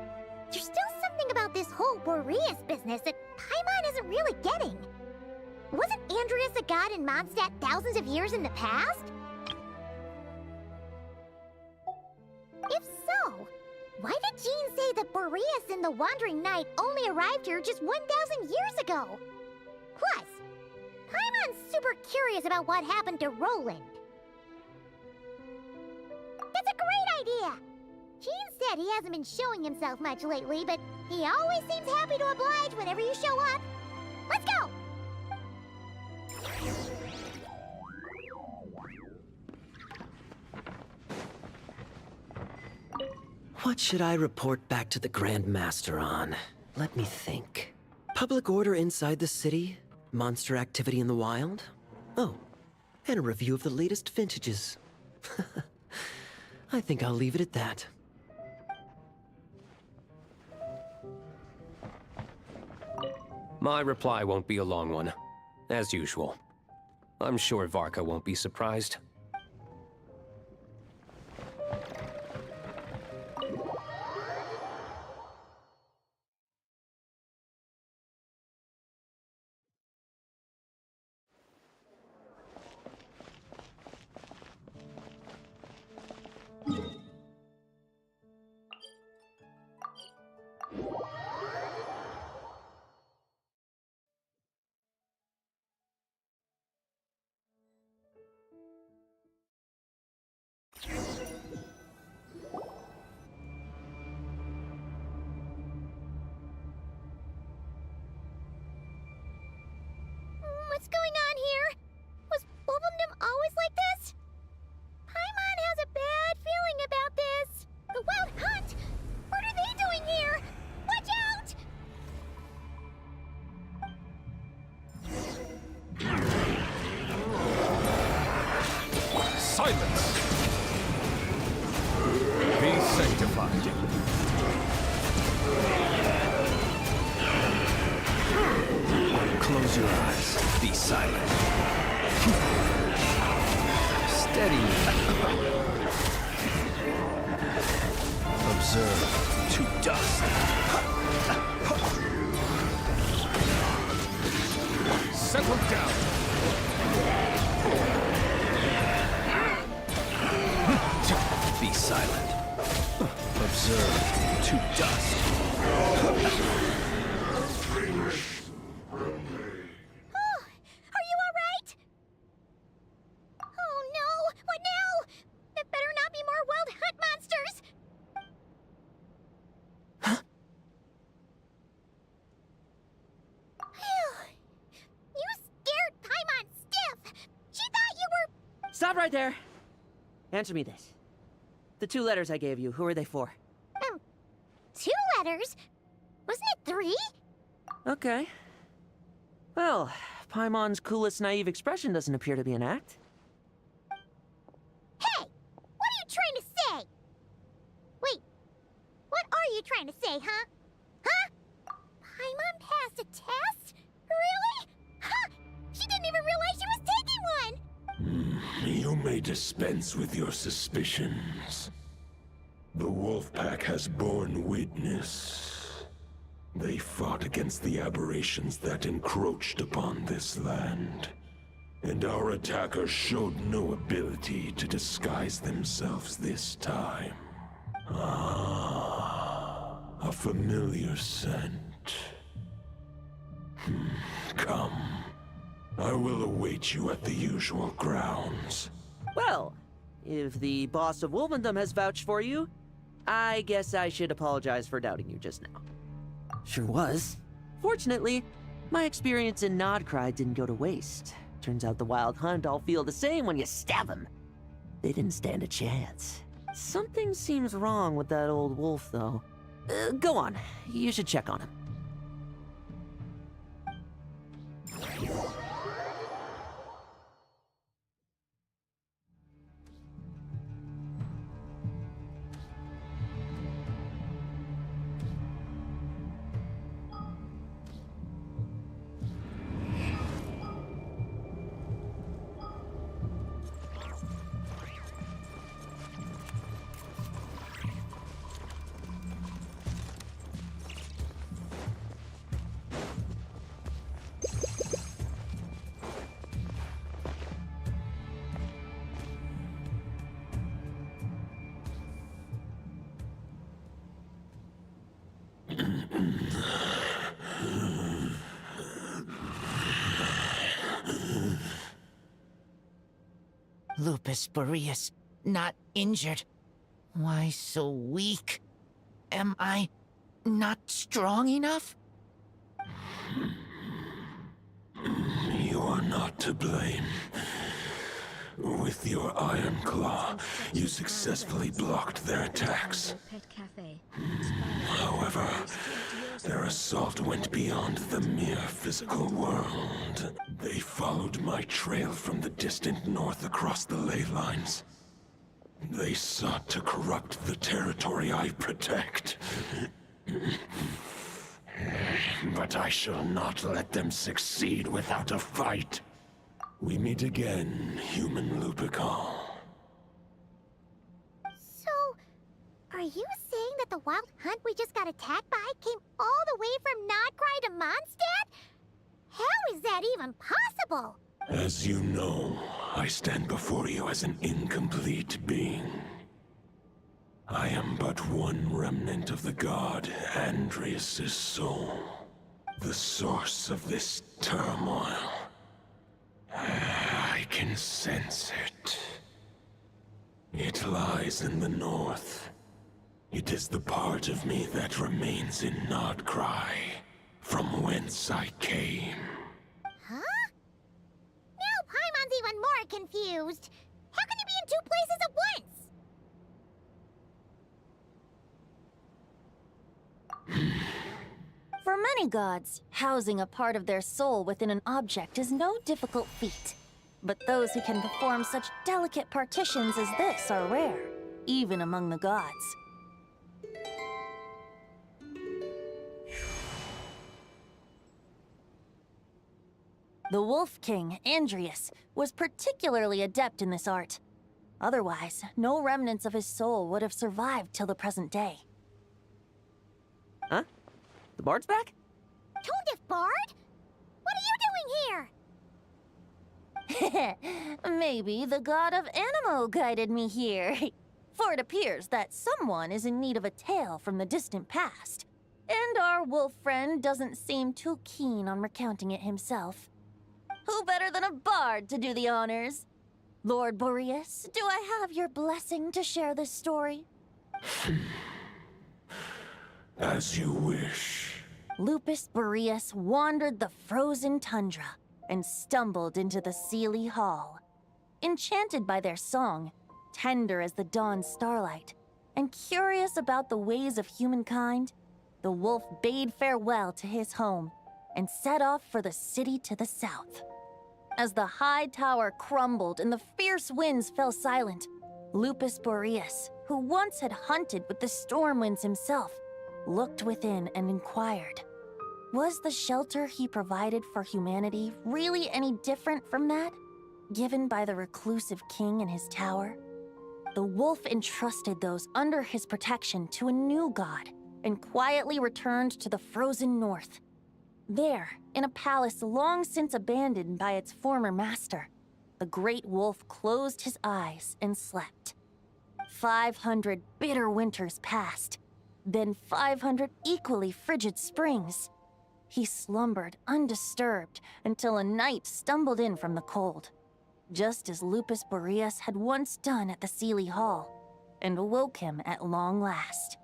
there's still something about this whole Boreas business that Paimon isn't really getting. Wasn't Andreas a god in Mondstadt thousands of years in the past? If so, why did Jean say that Boreas and the Wandering Knight only arrived here just 1,000 years ago? Plus, Paimon's super curious about what happened to Roland. That's a great idea! Jean said he hasn't been showing himself much lately, but he always seems happy to oblige whenever you show up. Let's go! What should I report back to the Grand Master on? Let me think. Public order inside the city? Monster activity in the wild? Oh, and a review of the latest vintages. I think I'll leave it at that. My reply won't be a long one, as usual. I'm sure Varka won't be surprised. What's going on here? Was Wolfendom always like this? Paimon has a bad feeling about this. The Wild Hunt? What are they doing here? Watch out! Silence! Be sanctified. Close your eyes. Be silent. Steady. Observe to dust. Settle down. Be silent. Observe to dust. Are you alright? Oh no! What Stop right there! Answer me this. The 2 letters I gave you, who are they for? 2 letters? Wasn't it 3? Okay. Well, Paimon's coolest naive expression doesn't appear to be an act. Hey! What are you trying to say? Wait, what are you trying to say, huh? Huh? Paimon passed a test? Really? Huh! She didn't even realize she was taking one! You may dispense with your suspicions. The Wolfpack has borne witness. They fought against the aberrations that encroached upon this land. And our attackers showed no ability to disguise themselves this time. Ah, a familiar scent. Come. I will await you at the usual grounds. Well, if the boss of Wolvendom has vouched for you, I guess I should apologize for doubting you just now. Sure was. Fortunately, my experience in Nodcry didn't go to waste. Turns out the Wild Hunt all feel the same when you stab them. They didn't stand a chance. Something seems wrong with that old wolf, though. Go on. You should check on him. Lupus Boreas, not injured. Why so weak? Am I not strong enough? You are not to blame. With your Iron Claw, you successfully blocked their attacks. However, their assault went beyond the mere physical world. They followed my trail from the distant north across the ley lines. They sought to corrupt the territory I protect. But I shall not let them succeed without a fight. We meet again, human Lupical. So, are you saying that the Wild Hunt we just got attacked by came all the way from Nodcry to Mondstadt? How is that even possible? As you know, I stand before you as an incomplete being. I am but one remnant of the god Andreas' soul, the source of this turmoil. I can sense it. It lies in the north. It is the part of me that remains in Nodcry, from whence I came. Huh? Now Paimon's even more confused. How can he be in 2 places at once? For many gods, housing a part of their soul within an object is no difficult feat. But those who can perform such delicate partitions as this are rare, even among the gods. The Wolf King, Andreas, was particularly adept in this art. Otherwise, no remnants of his soul would have survived till the present day. Huh? The Bard's back? Tone Deaf Bard? What are you doing here? Maybe the god of Animo guided me here. For it appears that someone is in need of a tale from the distant past. And our wolf friend doesn't seem too keen on recounting it himself. Who better than a bard to do the honors? Lord Boreas, do I have your blessing to share this story? As you wish. Lupus Boreas wandered the frozen tundra and stumbled into the Sealy Hall. enchanted by their song, tender as the dawn's starlight, and curious about the ways of humankind, the wolf bade farewell to his home and set off for the city to the south. As the high tower crumbled and the fierce winds fell silent, Lupus Boreas, who once had hunted with the storm winds himself, looked within and inquired, was the shelter he provided for humanity really any different from that given by the reclusive king in his tower? The wolf entrusted those under his protection to a new god and quietly returned to the frozen north. There, in a palace long since abandoned by its former master, the great wolf closed his eyes and slept. 500 bitter winters passed, then 500 equally frigid springs. He slumbered undisturbed until a night stumbled in from the cold, just as Lupus Boreas had once done at the Seelie Hall, and awoke him at long last.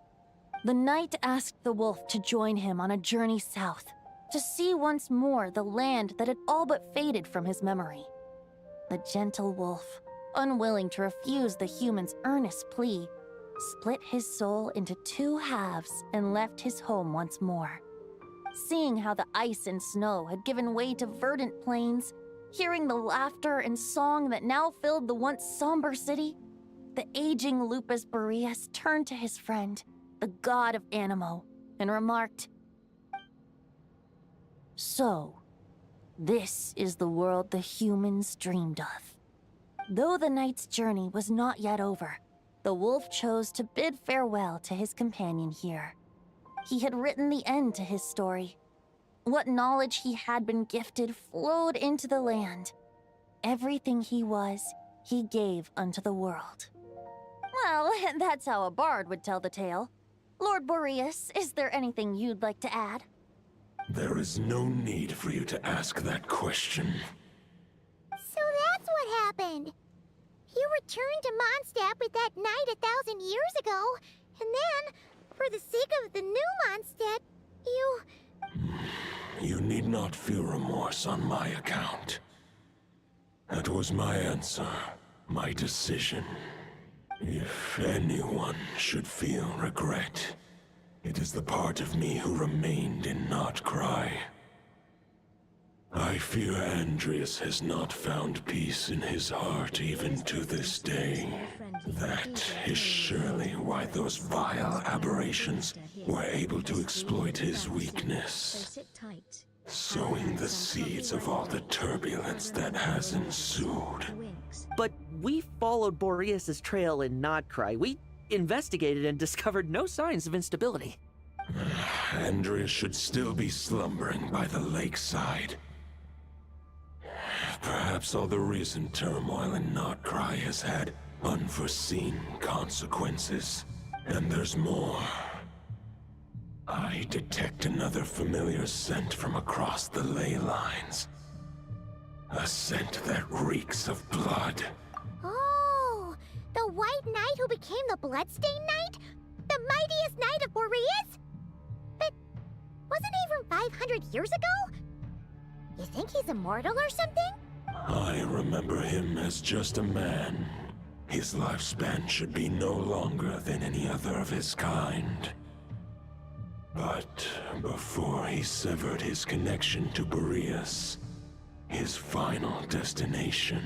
The knight asked the wolf to join him on a journey south, to see once more the land that had all but faded from his memory. The gentle wolf, unwilling to refuse the human's earnest plea, split his soul into two halves and left his home once more. Seeing how the ice and snow had given way to verdant plains, hearing the laughter and song that now filled the once somber city, the aging Lupus Boreas turned to his friend, the god of Animo, and remarked, "So, this is the world the humans dreamed of." Though the knight's journey was not yet over, the wolf chose to bid farewell to his companion here. He had written the end to his story. What knowledge he had been gifted flowed into the land. Everything he was, he gave unto the world. Well, that's how a bard would tell the tale. Lord Boreas, is there anything you'd like to add? There is no need for you to ask that question. So that's what happened. You returned to Mondstadt with that knight 1,000 years ago, and then, for the sake of the new Mondstadt, you... You need not feel remorse on my account. That was my answer, my decision. If anyone should feel regret, it is the part of me who remained in Notcry. I fear Andreas has not found peace in his heart even to this day. That is surely why those vile aberrations were able to exploit his weakness, sowing the seeds of all the turbulence that has ensued. But we followed Boreas' trail in Notcry. We investigated and discovered no signs of instability. Andreas should still be slumbering by the lakeside. Perhaps all the recent turmoil in Notcry has had unforeseen consequences. And there's more. I detect another familiar scent from across the ley lines. A scent that reeks of blood. Oh, the White Knight who became the Bloodstained Knight? The mightiest knight of Boreas? But wasn't he from 500 years ago? You think he's immortal or something? I remember him as just a man. His lifespan should be no longer than any other of his kind. But before he severed his connection to Boreas, his final destination,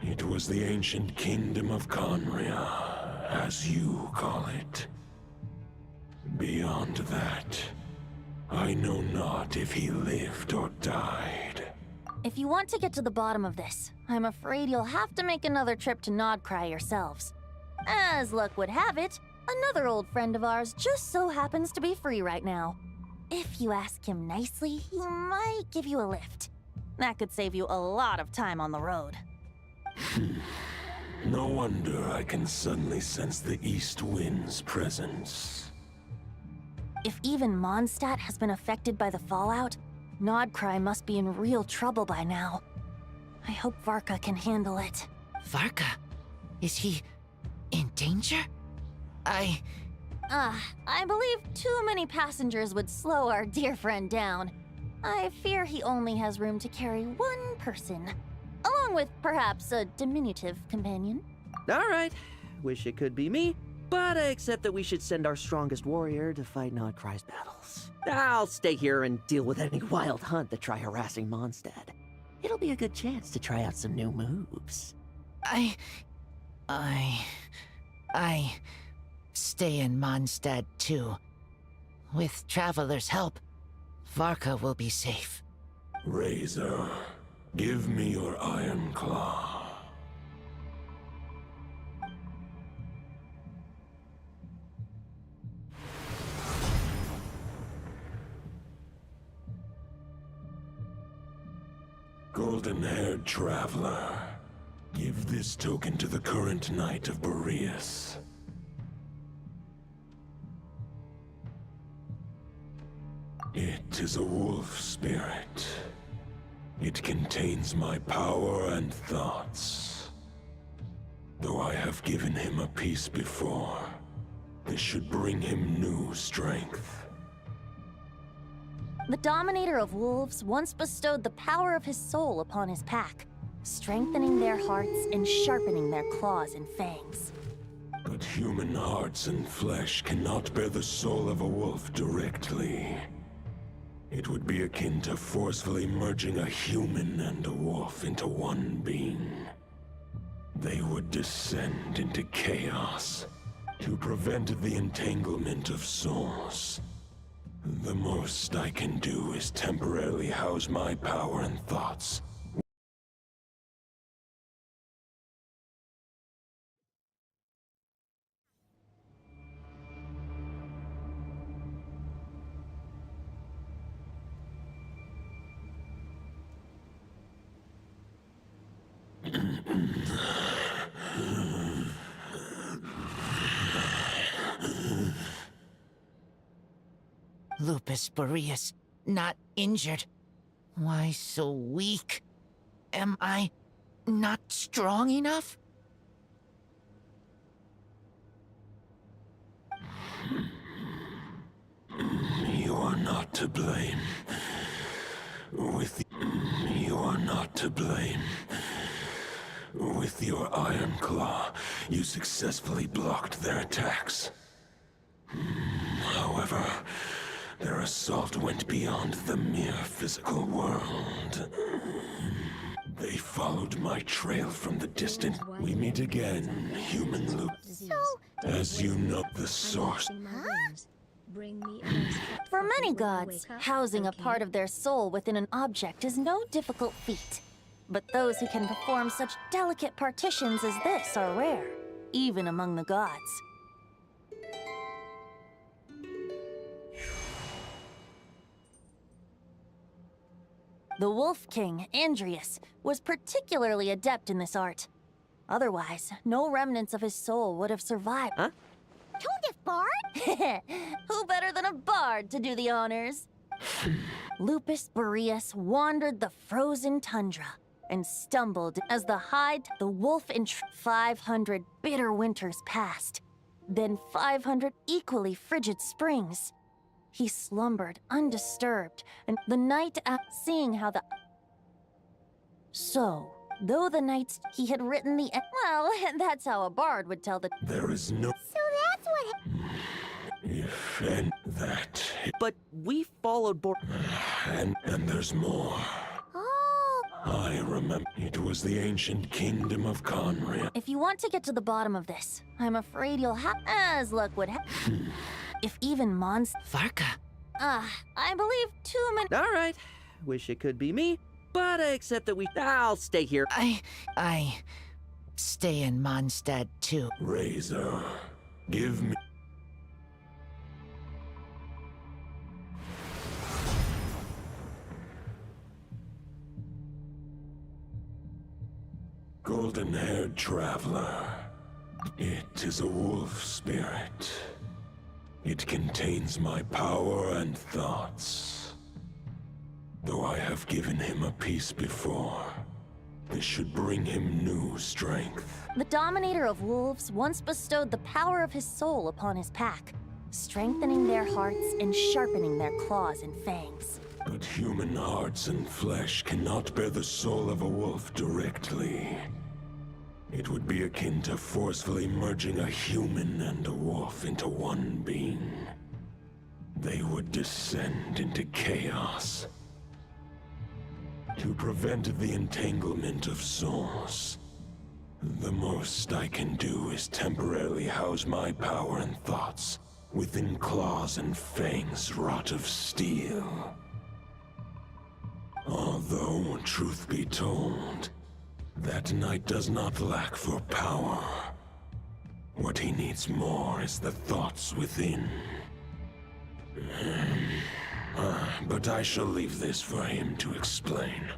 it was the ancient kingdom of Conria, as you call it. Beyond that, I know not if he lived or died. If you want to get to the bottom of this, I'm afraid you'll have to make another trip to Nodcry yourselves. As luck would have it, another old friend of ours just so happens to be free right now. If you ask him nicely, he might give you a lift. That could save you a lot of time on the road. No wonder I can suddenly sense the east wind's presence. If even Mondstadt has been affected by the fallout, Nodcry must be in real trouble by now. I hope Varka can handle it. Varka? Is he in danger? I believe too many passengers would slow our dear friend down. I fear he only has room to carry one person. Along along with perhaps a diminutive companion. All right. Wish it could be me, but I accept that we should send our strongest warrior to fight Nodcry's battles. I'll stay here and deal with any wild hunt that try harassing Mondstadt. It'll be a good chance to try out some new moves. I stay in Mondstadt too. With Traveler's help, Varka will be safe. Razor, give me your iron claw. Golden-haired traveler, give this token to the current Knight of Boreas. It is a wolf spirit. It contains my power and thoughts. Though I have given him a piece before, this should bring him new strength. The Dominator of Wolves once bestowed the power of his soul upon his pack, strengthening their hearts and sharpening their claws and fangs. But human hearts and flesh cannot bear the soul of a wolf directly. It would be akin to forcefully merging a human and a wolf into one being. They would descend into chaos. To prevent the entanglement of souls, the most I can do is temporarily house my power and thoughts. Lupus Boreas, not injured. Why so weak? Am I not strong enough? You are not to blame. You are not to blame. With your Iron Claw, you successfully blocked their attacks. However, their assault went beyond the mere physical world. They followed my trail from the distant. We meet again, human Luke. As you know, the source. For many gods, housing a part of their soul within an object is no difficult feat. But those who can perform such delicate partitions as this are rare, even among the gods. The Wolf King, Andrius, was particularly adept in this art. Otherwise, no remnants of his soul would have survived. Don't if bard? Who better than a bard to do the honors? Lupus Boreas wandered the frozen tundra and stumbled as the wolf in 500 bitter winters passed, then 500 equally frigid springs. He slumbered undisturbed, and the night after seeing how the... So, though the nights he had written the... Well, that's how a bard would tell the... There is no... So that's what... If and that... But we followed And there's more. Oh! I remember it was the ancient kingdom of Conria. If you want to get to the bottom of this, I'm afraid you'll have... As luck would have... If even Varka. I believe too many... All right. Wish it could be me, but I accept that I'll stay here. I stay in Mondstadt too. Razor, give me... Golden-haired traveler. It is a wolf spirit. It contains my power and thoughts. Though I have given him a piece before, this should bring him new strength. The Dominator of Wolves once bestowed the power of his soul upon his pack, strengthening their hearts and sharpening their claws and fangs. But human hearts and flesh cannot bear the soul of a wolf directly. It would be akin to forcefully merging a human and a wolf into one being. They would descend into chaos. To prevent the entanglement of souls, the most I can do is temporarily house my power and thoughts within claws and fangs wrought of steel. Although, truth be told, that knight does not lack for power. What he needs more is the thoughts within. But I shall leave this for him to explain.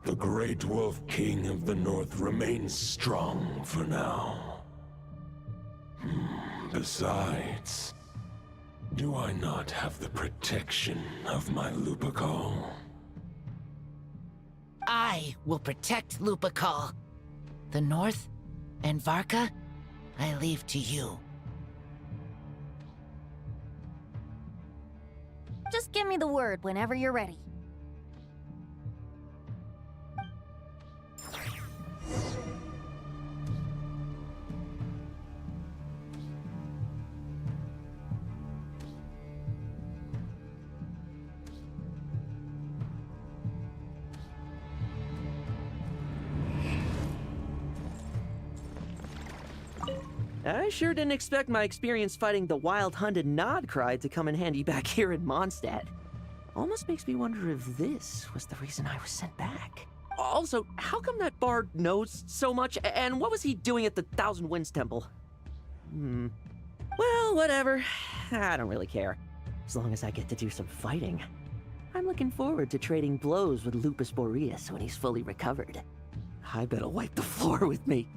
The Great Wolf King of the North remains strong for now. Besides, do I not have the protection of my Lupacol? I will protect Lupacol. The North and Varka, I leave to you. Just give me the word whenever you're ready. I sure didn't expect my experience fighting the wild-hunted Nodcry to come in handy back here in Mondstadt. Almost makes me wonder if this was the reason I was sent back. Also, how come that bard knows so much, and what was he doing at the Thousand Winds Temple? Well, whatever. I don't really care. As long as I get to do some fighting. I'm looking forward to trading blows with Lupus Boreas when he's fully recovered. I bet he'll wipe the floor with me.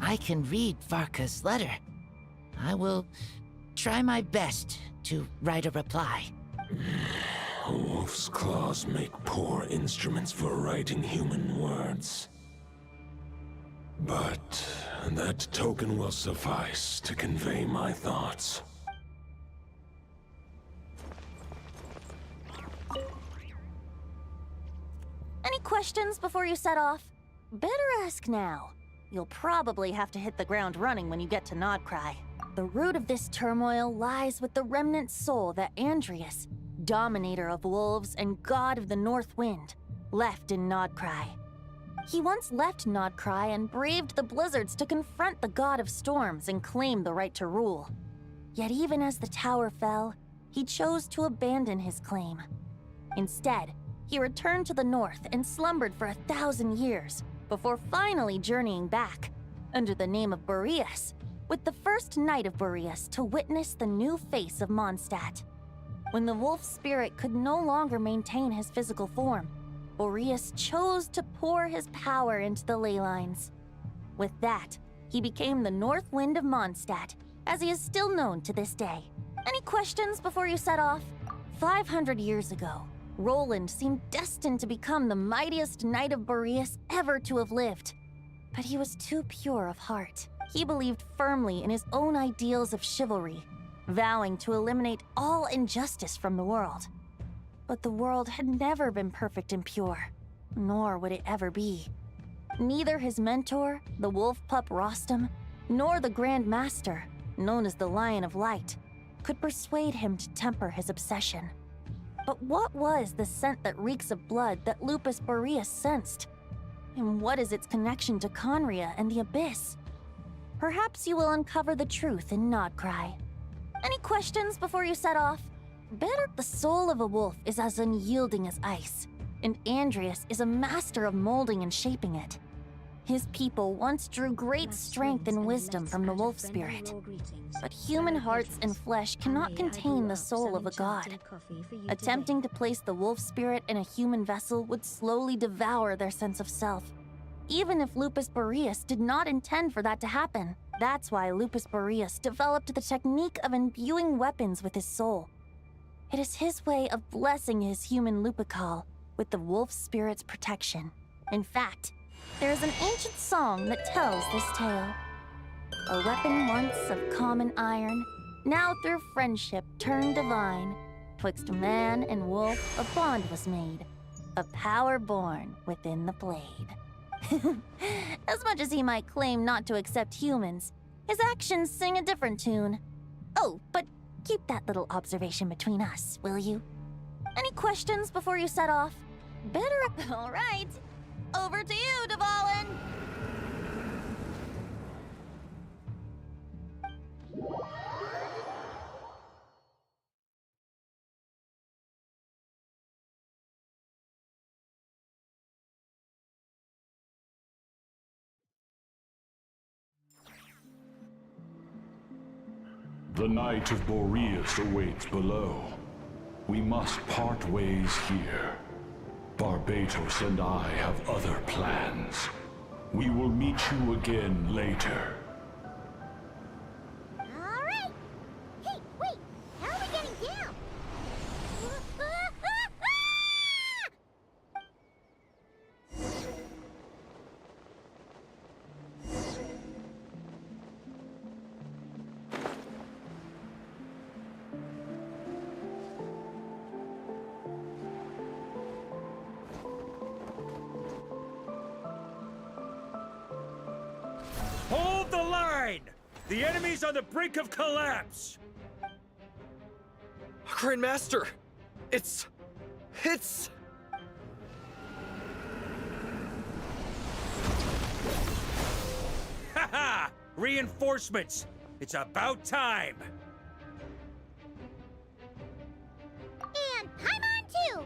I can read Varka's letter. I will try my best to write a reply. A wolf's claws make poor instruments for writing human words. But that token will suffice to convey my thoughts. Any questions before you set off? Better ask now. You'll probably have to hit the ground running when you get to Nodcry. The root of this turmoil lies with the remnant soul that Andreas, dominator of wolves and god of the North Wind, left in Nodcry. He once left Nodcry and braved the blizzards to confront the god of storms and claim the right to rule. Yet even as the tower fell, he chose to abandon his claim. Instead, he returned to the north and slumbered for 1,000 years, before finally journeying back, under the name of Boreas, with the first knight of Boreas to witness the new face of Mondstadt. When the wolf spirit could no longer maintain his physical form, Boreas chose to pour his power into the ley lines. With that, he became the North Wind of Mondstadt, as he is still known to this day. Any questions before you set off? 500 years ago, Roland seemed destined to become the mightiest knight of Boreas ever to have lived. But he was too pure of heart. He believed firmly in his own ideals of chivalry, vowing to eliminate all injustice from the world. But the world had never been perfect and pure, nor would it ever be. Neither his mentor, the wolf pup Rostam, nor the Grand Master, known as the Lion of Light, could persuade him to temper his obsession. But what was the scent that reeks of blood that Lupus Boreas sensed? And what is its connection to Conria and the Abyss? Perhaps you will uncover the truth in Nodcry. Any questions before you set off? Better. The soul of a wolf is as unyielding as ice, and Andreas is a master of molding and shaping it. His people once drew great strength and wisdom from the wolf spirit. But human hearts and flesh cannot contain the soul of a god. Attempting to place the wolf spirit in a human vessel would slowly devour their sense of self, even if Lupus Boreas did not intend for that to happen. That's why Lupus Boreas developed the technique of imbuing weapons with his soul. It is his way of blessing his human Lupical with the wolf spirit's protection. In fact, there is an ancient song that tells this tale. A weapon once of common iron, now through friendship turned divine. Twixt man and wolf a bond was made, a power born within the blade. As much as he might claim not to accept humans, his actions sing a different tune. Oh, but keep that little observation between us, will you? Any questions before you set off? Better. All right. Over to you, Dvalin! The Knight of Boreas awaits below. We must part ways here. Barbatos and I have other plans. We will meet you again later. All right. Hey, wait. How are we getting down? Hold the line! The enemy's on the brink of collapse! Grand Master! It's It's... Haha! Reinforcements! It's about time! And Paimon too!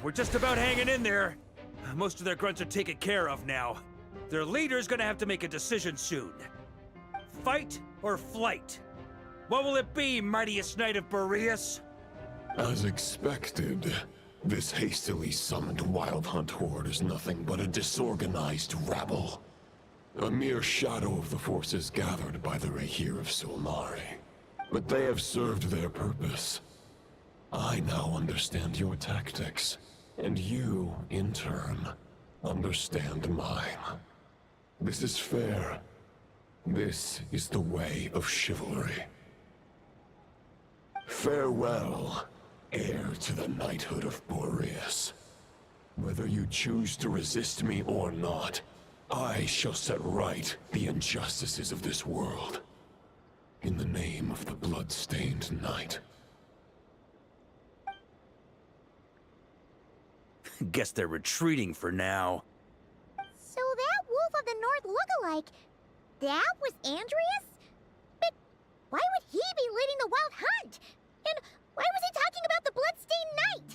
We're just about hanging in there. Most of their grunts are taken care of now. Their leader's gonna have to make a decision soon. Fight or flight? What will it be, mightiest knight of Boreas? As expected, this hastily summoned Wild Hunt horde is nothing but a disorganized rabble. A mere shadow of the forces gathered by the Rahir of Solnari. But they have served their purpose. I now understand your tactics, and you, in turn, understand mine. This is fair. This is the way of chivalry. Farewell, heir to the knighthood of Boreas. Whether you choose to resist me or not, I shall set right the injustices of this world. In the name of the blood-stained knight. Guess they're retreating for now. So that Wolf of the North lookalike, that was Andreas? But why would he be leading the Wild Hunt? And why was he talking about the Bloodstained Knight?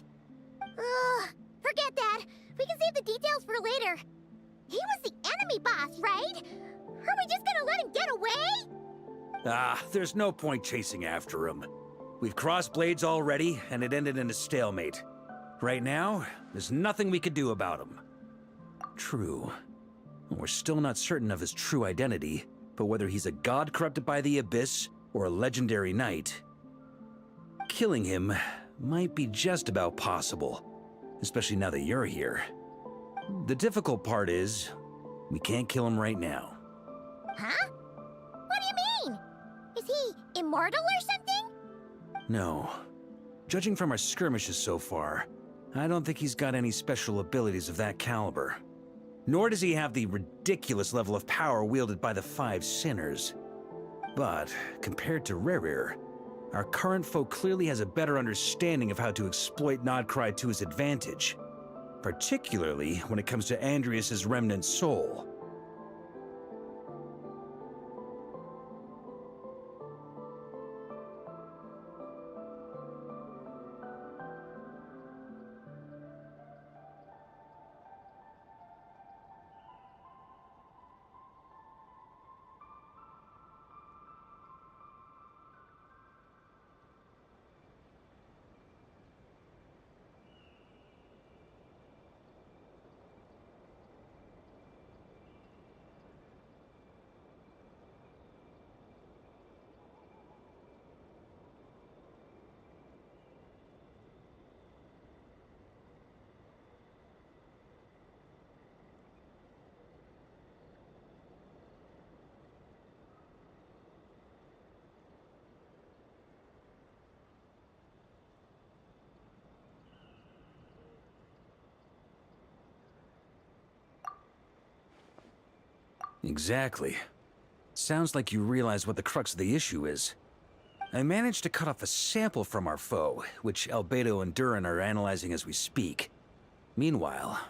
Ugh, forget that. We can save the details for later. He was the enemy boss, right? Are we just gonna let him get away? There's no point chasing after him. We've crossed blades already, and it ended in a stalemate. Right now, there's nothing we could do about him. True. We're still not certain of his true identity, but whether he's a god corrupted by the Abyss or a legendary knight, killing him might be just about possible, especially now that you're here. The difficult part is, we can't kill him right now. Huh? What do you mean? Is he immortal or something? No. Judging from our skirmishes so far, I don't think he's got any special abilities of that caliber. Nor does he have the ridiculous level of power wielded by the Five Sinners. But, compared to Rerir, our current foe clearly has a better understanding of how to exploit Nodcry to his advantage. Particularly when it comes to Andreas' remnant soul. Exactly. Sounds like you realize what the crux of the issue is. I managed to cut off a sample from our foe, which Albedo and Durin are analyzing as we speak. Meanwhile,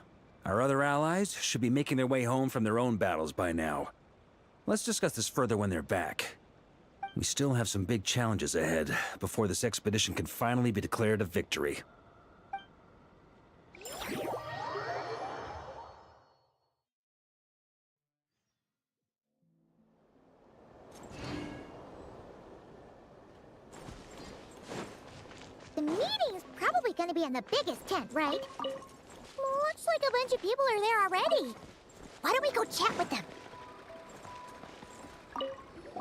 our other allies should be making their way home from their own battles by now. Let's discuss this further when they're back. We still have some big challenges ahead before this expedition can finally be declared a victory. The meeting's probably gonna be in the biggest tent, right? Looks like a bunch of people are there already. Why don't we go chat with them?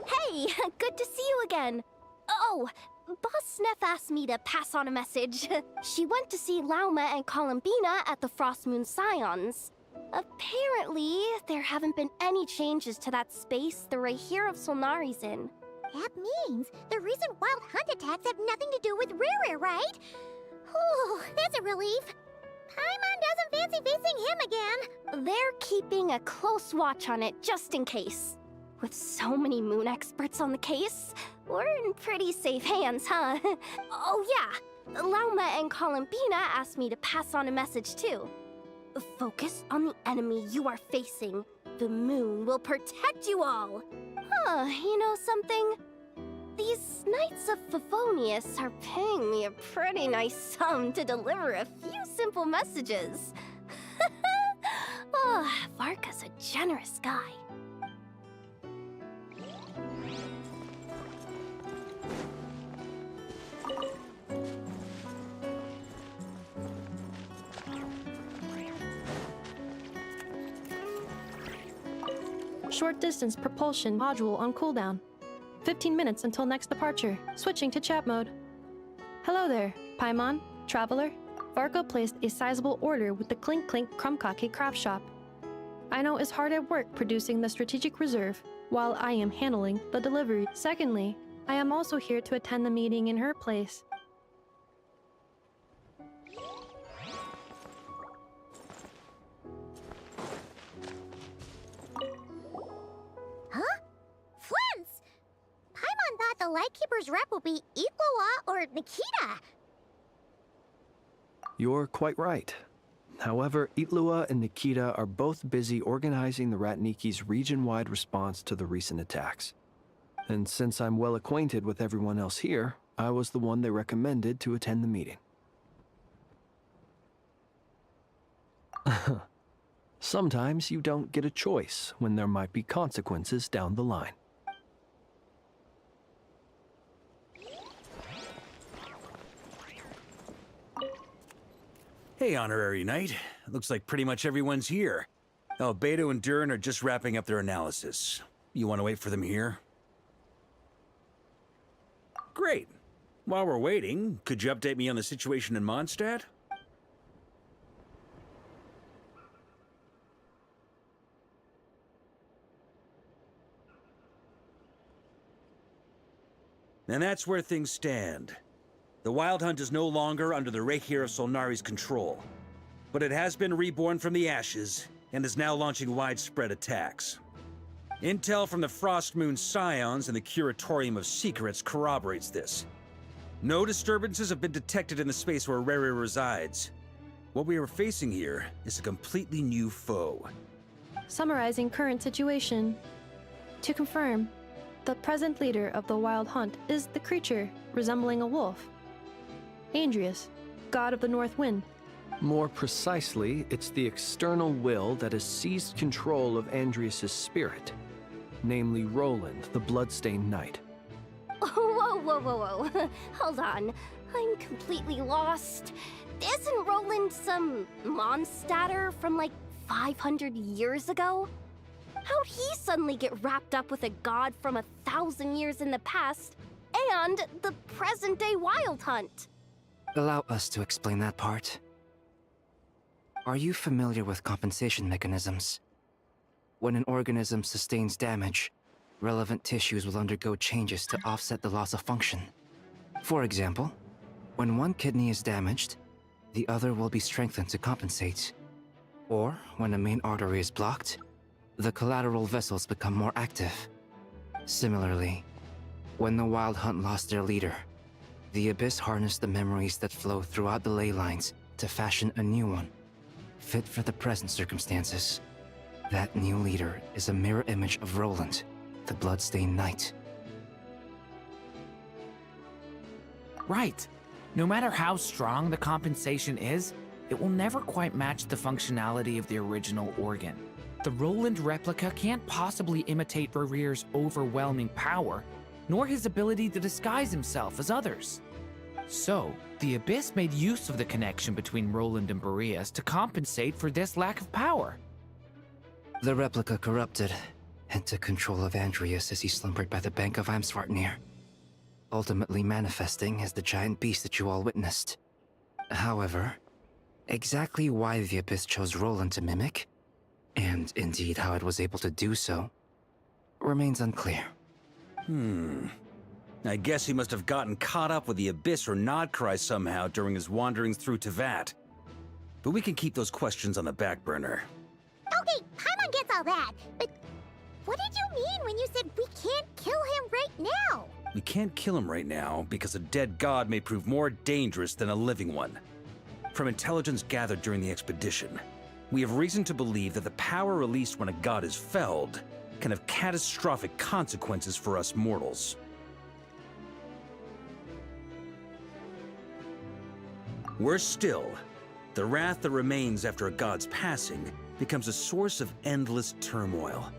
Hey, good to see you again. Oh, Boss Sneff asked me to pass on a message. She went to see Lauma and Columbina at the Frost Moon Scions. Apparently, there haven't been any changes to that space the Rahir of Solnari's in. That means the recent Wild Hunt attacks have nothing to do with Rerir, right? Whew, that's a relief. Paimon doesn't fancy facing him again. They're keeping a close watch on it just in case. With so many moon experts on the case, we're in pretty safe hands, huh? Oh yeah, Lauma and Columbina asked me to pass on a message too. Focus on the enemy you are facing. The moon will protect you all. Huh, you know something? These Knights of Favonius are paying me a pretty nice sum to deliver a few simple messages. Oh, Varka's a generous guy. Short distance propulsion module on cooldown. 15 minutes until next departure. Switching to chat mode. Hello there, Paimon, Traveler. Varka placed a sizable order with the Clink Clink Krumkake craft shop. Aino is hard at work producing the strategic reserve, while I am handling the delivery. Secondly, I am also here to attend the meeting in her place. Huh? Flintz! Paimon thought the Lightkeeper's rep would be Itlua or Nikita. You're quite right. However, Itlua and Nikita are both busy organizing the Ratniki's region-wide response to the recent attacks. And since I'm well acquainted with everyone else here, I was the one they recommended to attend the meeting. Sometimes you don't get a choice when there might be consequences down the line. Hey, Honorary Knight. Looks like pretty much everyone's here. Oh, Beto and Durin are just wrapping up their analysis. You want to wait for them here? Great. While we're waiting, could you update me on the situation in Mondstadt? And that's where things stand. The Wild Hunt is no longer under the Reikir of Solnari's control, but it has been reborn from the ashes and is now launching widespread attacks. Intel from the Frostmoon Scions and the Curatorium of Secrets corroborates this. No disturbances have been detected in the space where Rere resides. What we are facing here is a completely new foe. Summarizing current situation. To confirm, the present leader of the Wild Hunt is the creature resembling a wolf. Andrius, god of the North Wind. More precisely, it's the external will that has seized control of Andrius' spirit, namely Roland, the Bloodstained Knight. Whoa, whoa, whoa, whoa. Hold on. I'm completely lost. Isn't Roland some Mondstadter from like 500 years ago? How'd he suddenly get wrapped up with a god from 1,000 years in the past and the present-day Wild Hunt? Allow us to explain that part. Are you familiar with compensation mechanisms? When an organism sustains damage, relevant tissues will undergo changes to offset the loss of function. For example, when one kidney is damaged, the other will be strengthened to compensate. Or, when a main artery is blocked, the collateral vessels become more active. Similarly, when the Wild Hunt lost their leader, the Abyss harnessed the memories that flow throughout the ley lines to fashion a new one, fit for the present circumstances. That new leader is a mirror image of Roland, the Bloodstained Knight. Right. No matter how strong the compensation is, it will never quite match the functionality of the original organ. The Roland replica can't possibly imitate Rere's overwhelming power, nor his ability to disguise himself as others. So, the Abyss made use of the connection between Roland and Boreas to compensate for this lack of power. The replica corrupted and took control of Andrius as he slumbered by the bank of Eimsvartnir, ultimately manifesting as the giant beast that you all witnessed. However, exactly why the Abyss chose Roland to mimic, and indeed how it was able to do so, remains unclear. I guess he must have gotten caught up with the Abyss or Nodcry somehow during his wanderings through Tevat. But we can keep those questions on the back burner. Okay, Paimon gets all that, but what did you mean when you said we can't kill him right now? We can't kill him right now because a dead god may prove more dangerous than a living one. From intelligence gathered during the expedition, we have reason to believe that the power released when a god is felled can have catastrophic consequences for us mortals. Worse still, the wrath that remains after a god's passing becomes a source of endless turmoil.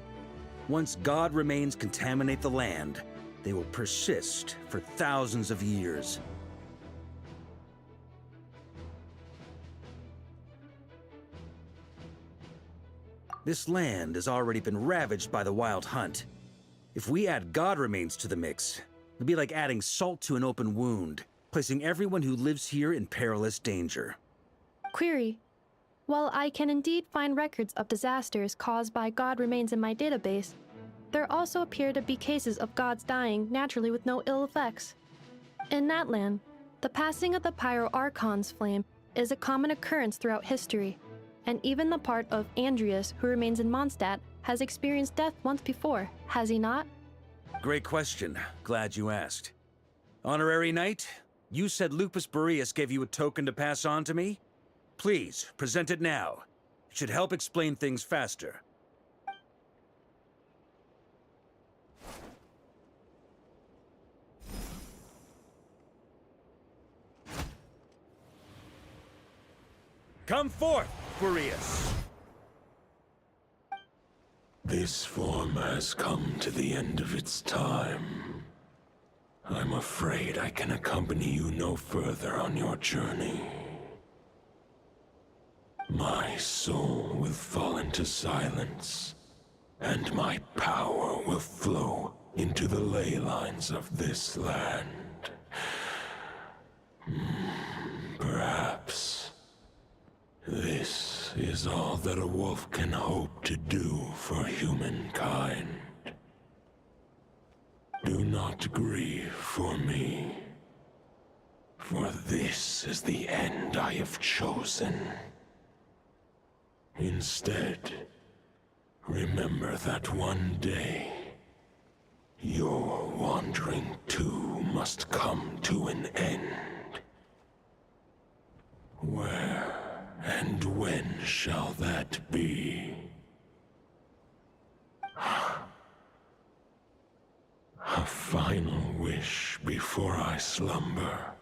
Once god remains contaminate the land, they will persist for thousands of years. This land has already been ravaged by the Wild Hunt. If we add god remains to the mix, it'll be like adding salt to an open wound, placing everyone who lives here in perilous danger. Query. While I can indeed find records of disasters caused by god remains in my database, there also appear to be cases of gods dying naturally with no ill effects. In that land, the passing of the Pyro-Archon's flame is a common occurrence throughout history, and even the part of Andreas who remains in Mondstadt has experienced death once before, has he not? Great question. Glad you asked. Honorary Knight, you said Lupus Boreas gave you a token to pass on to me? Please, present it now. It should help explain things faster. Come forth, Boreas! This form has come to the end of its time. I'm afraid I can accompany you no further on your journey. My soul will fall into silence, and my power will flow into the ley lines of this land. Perhaps this is all that a wolf can hope to do for humankind. Do not grieve for me, for this is the end I have chosen. Instead, remember that one day, your wandering too must come to an end. Where and when shall that be? A final wish before I slumber.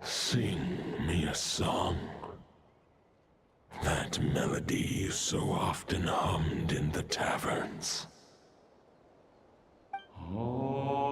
Sing me a song. That melody you so often hummed in the taverns. Oh.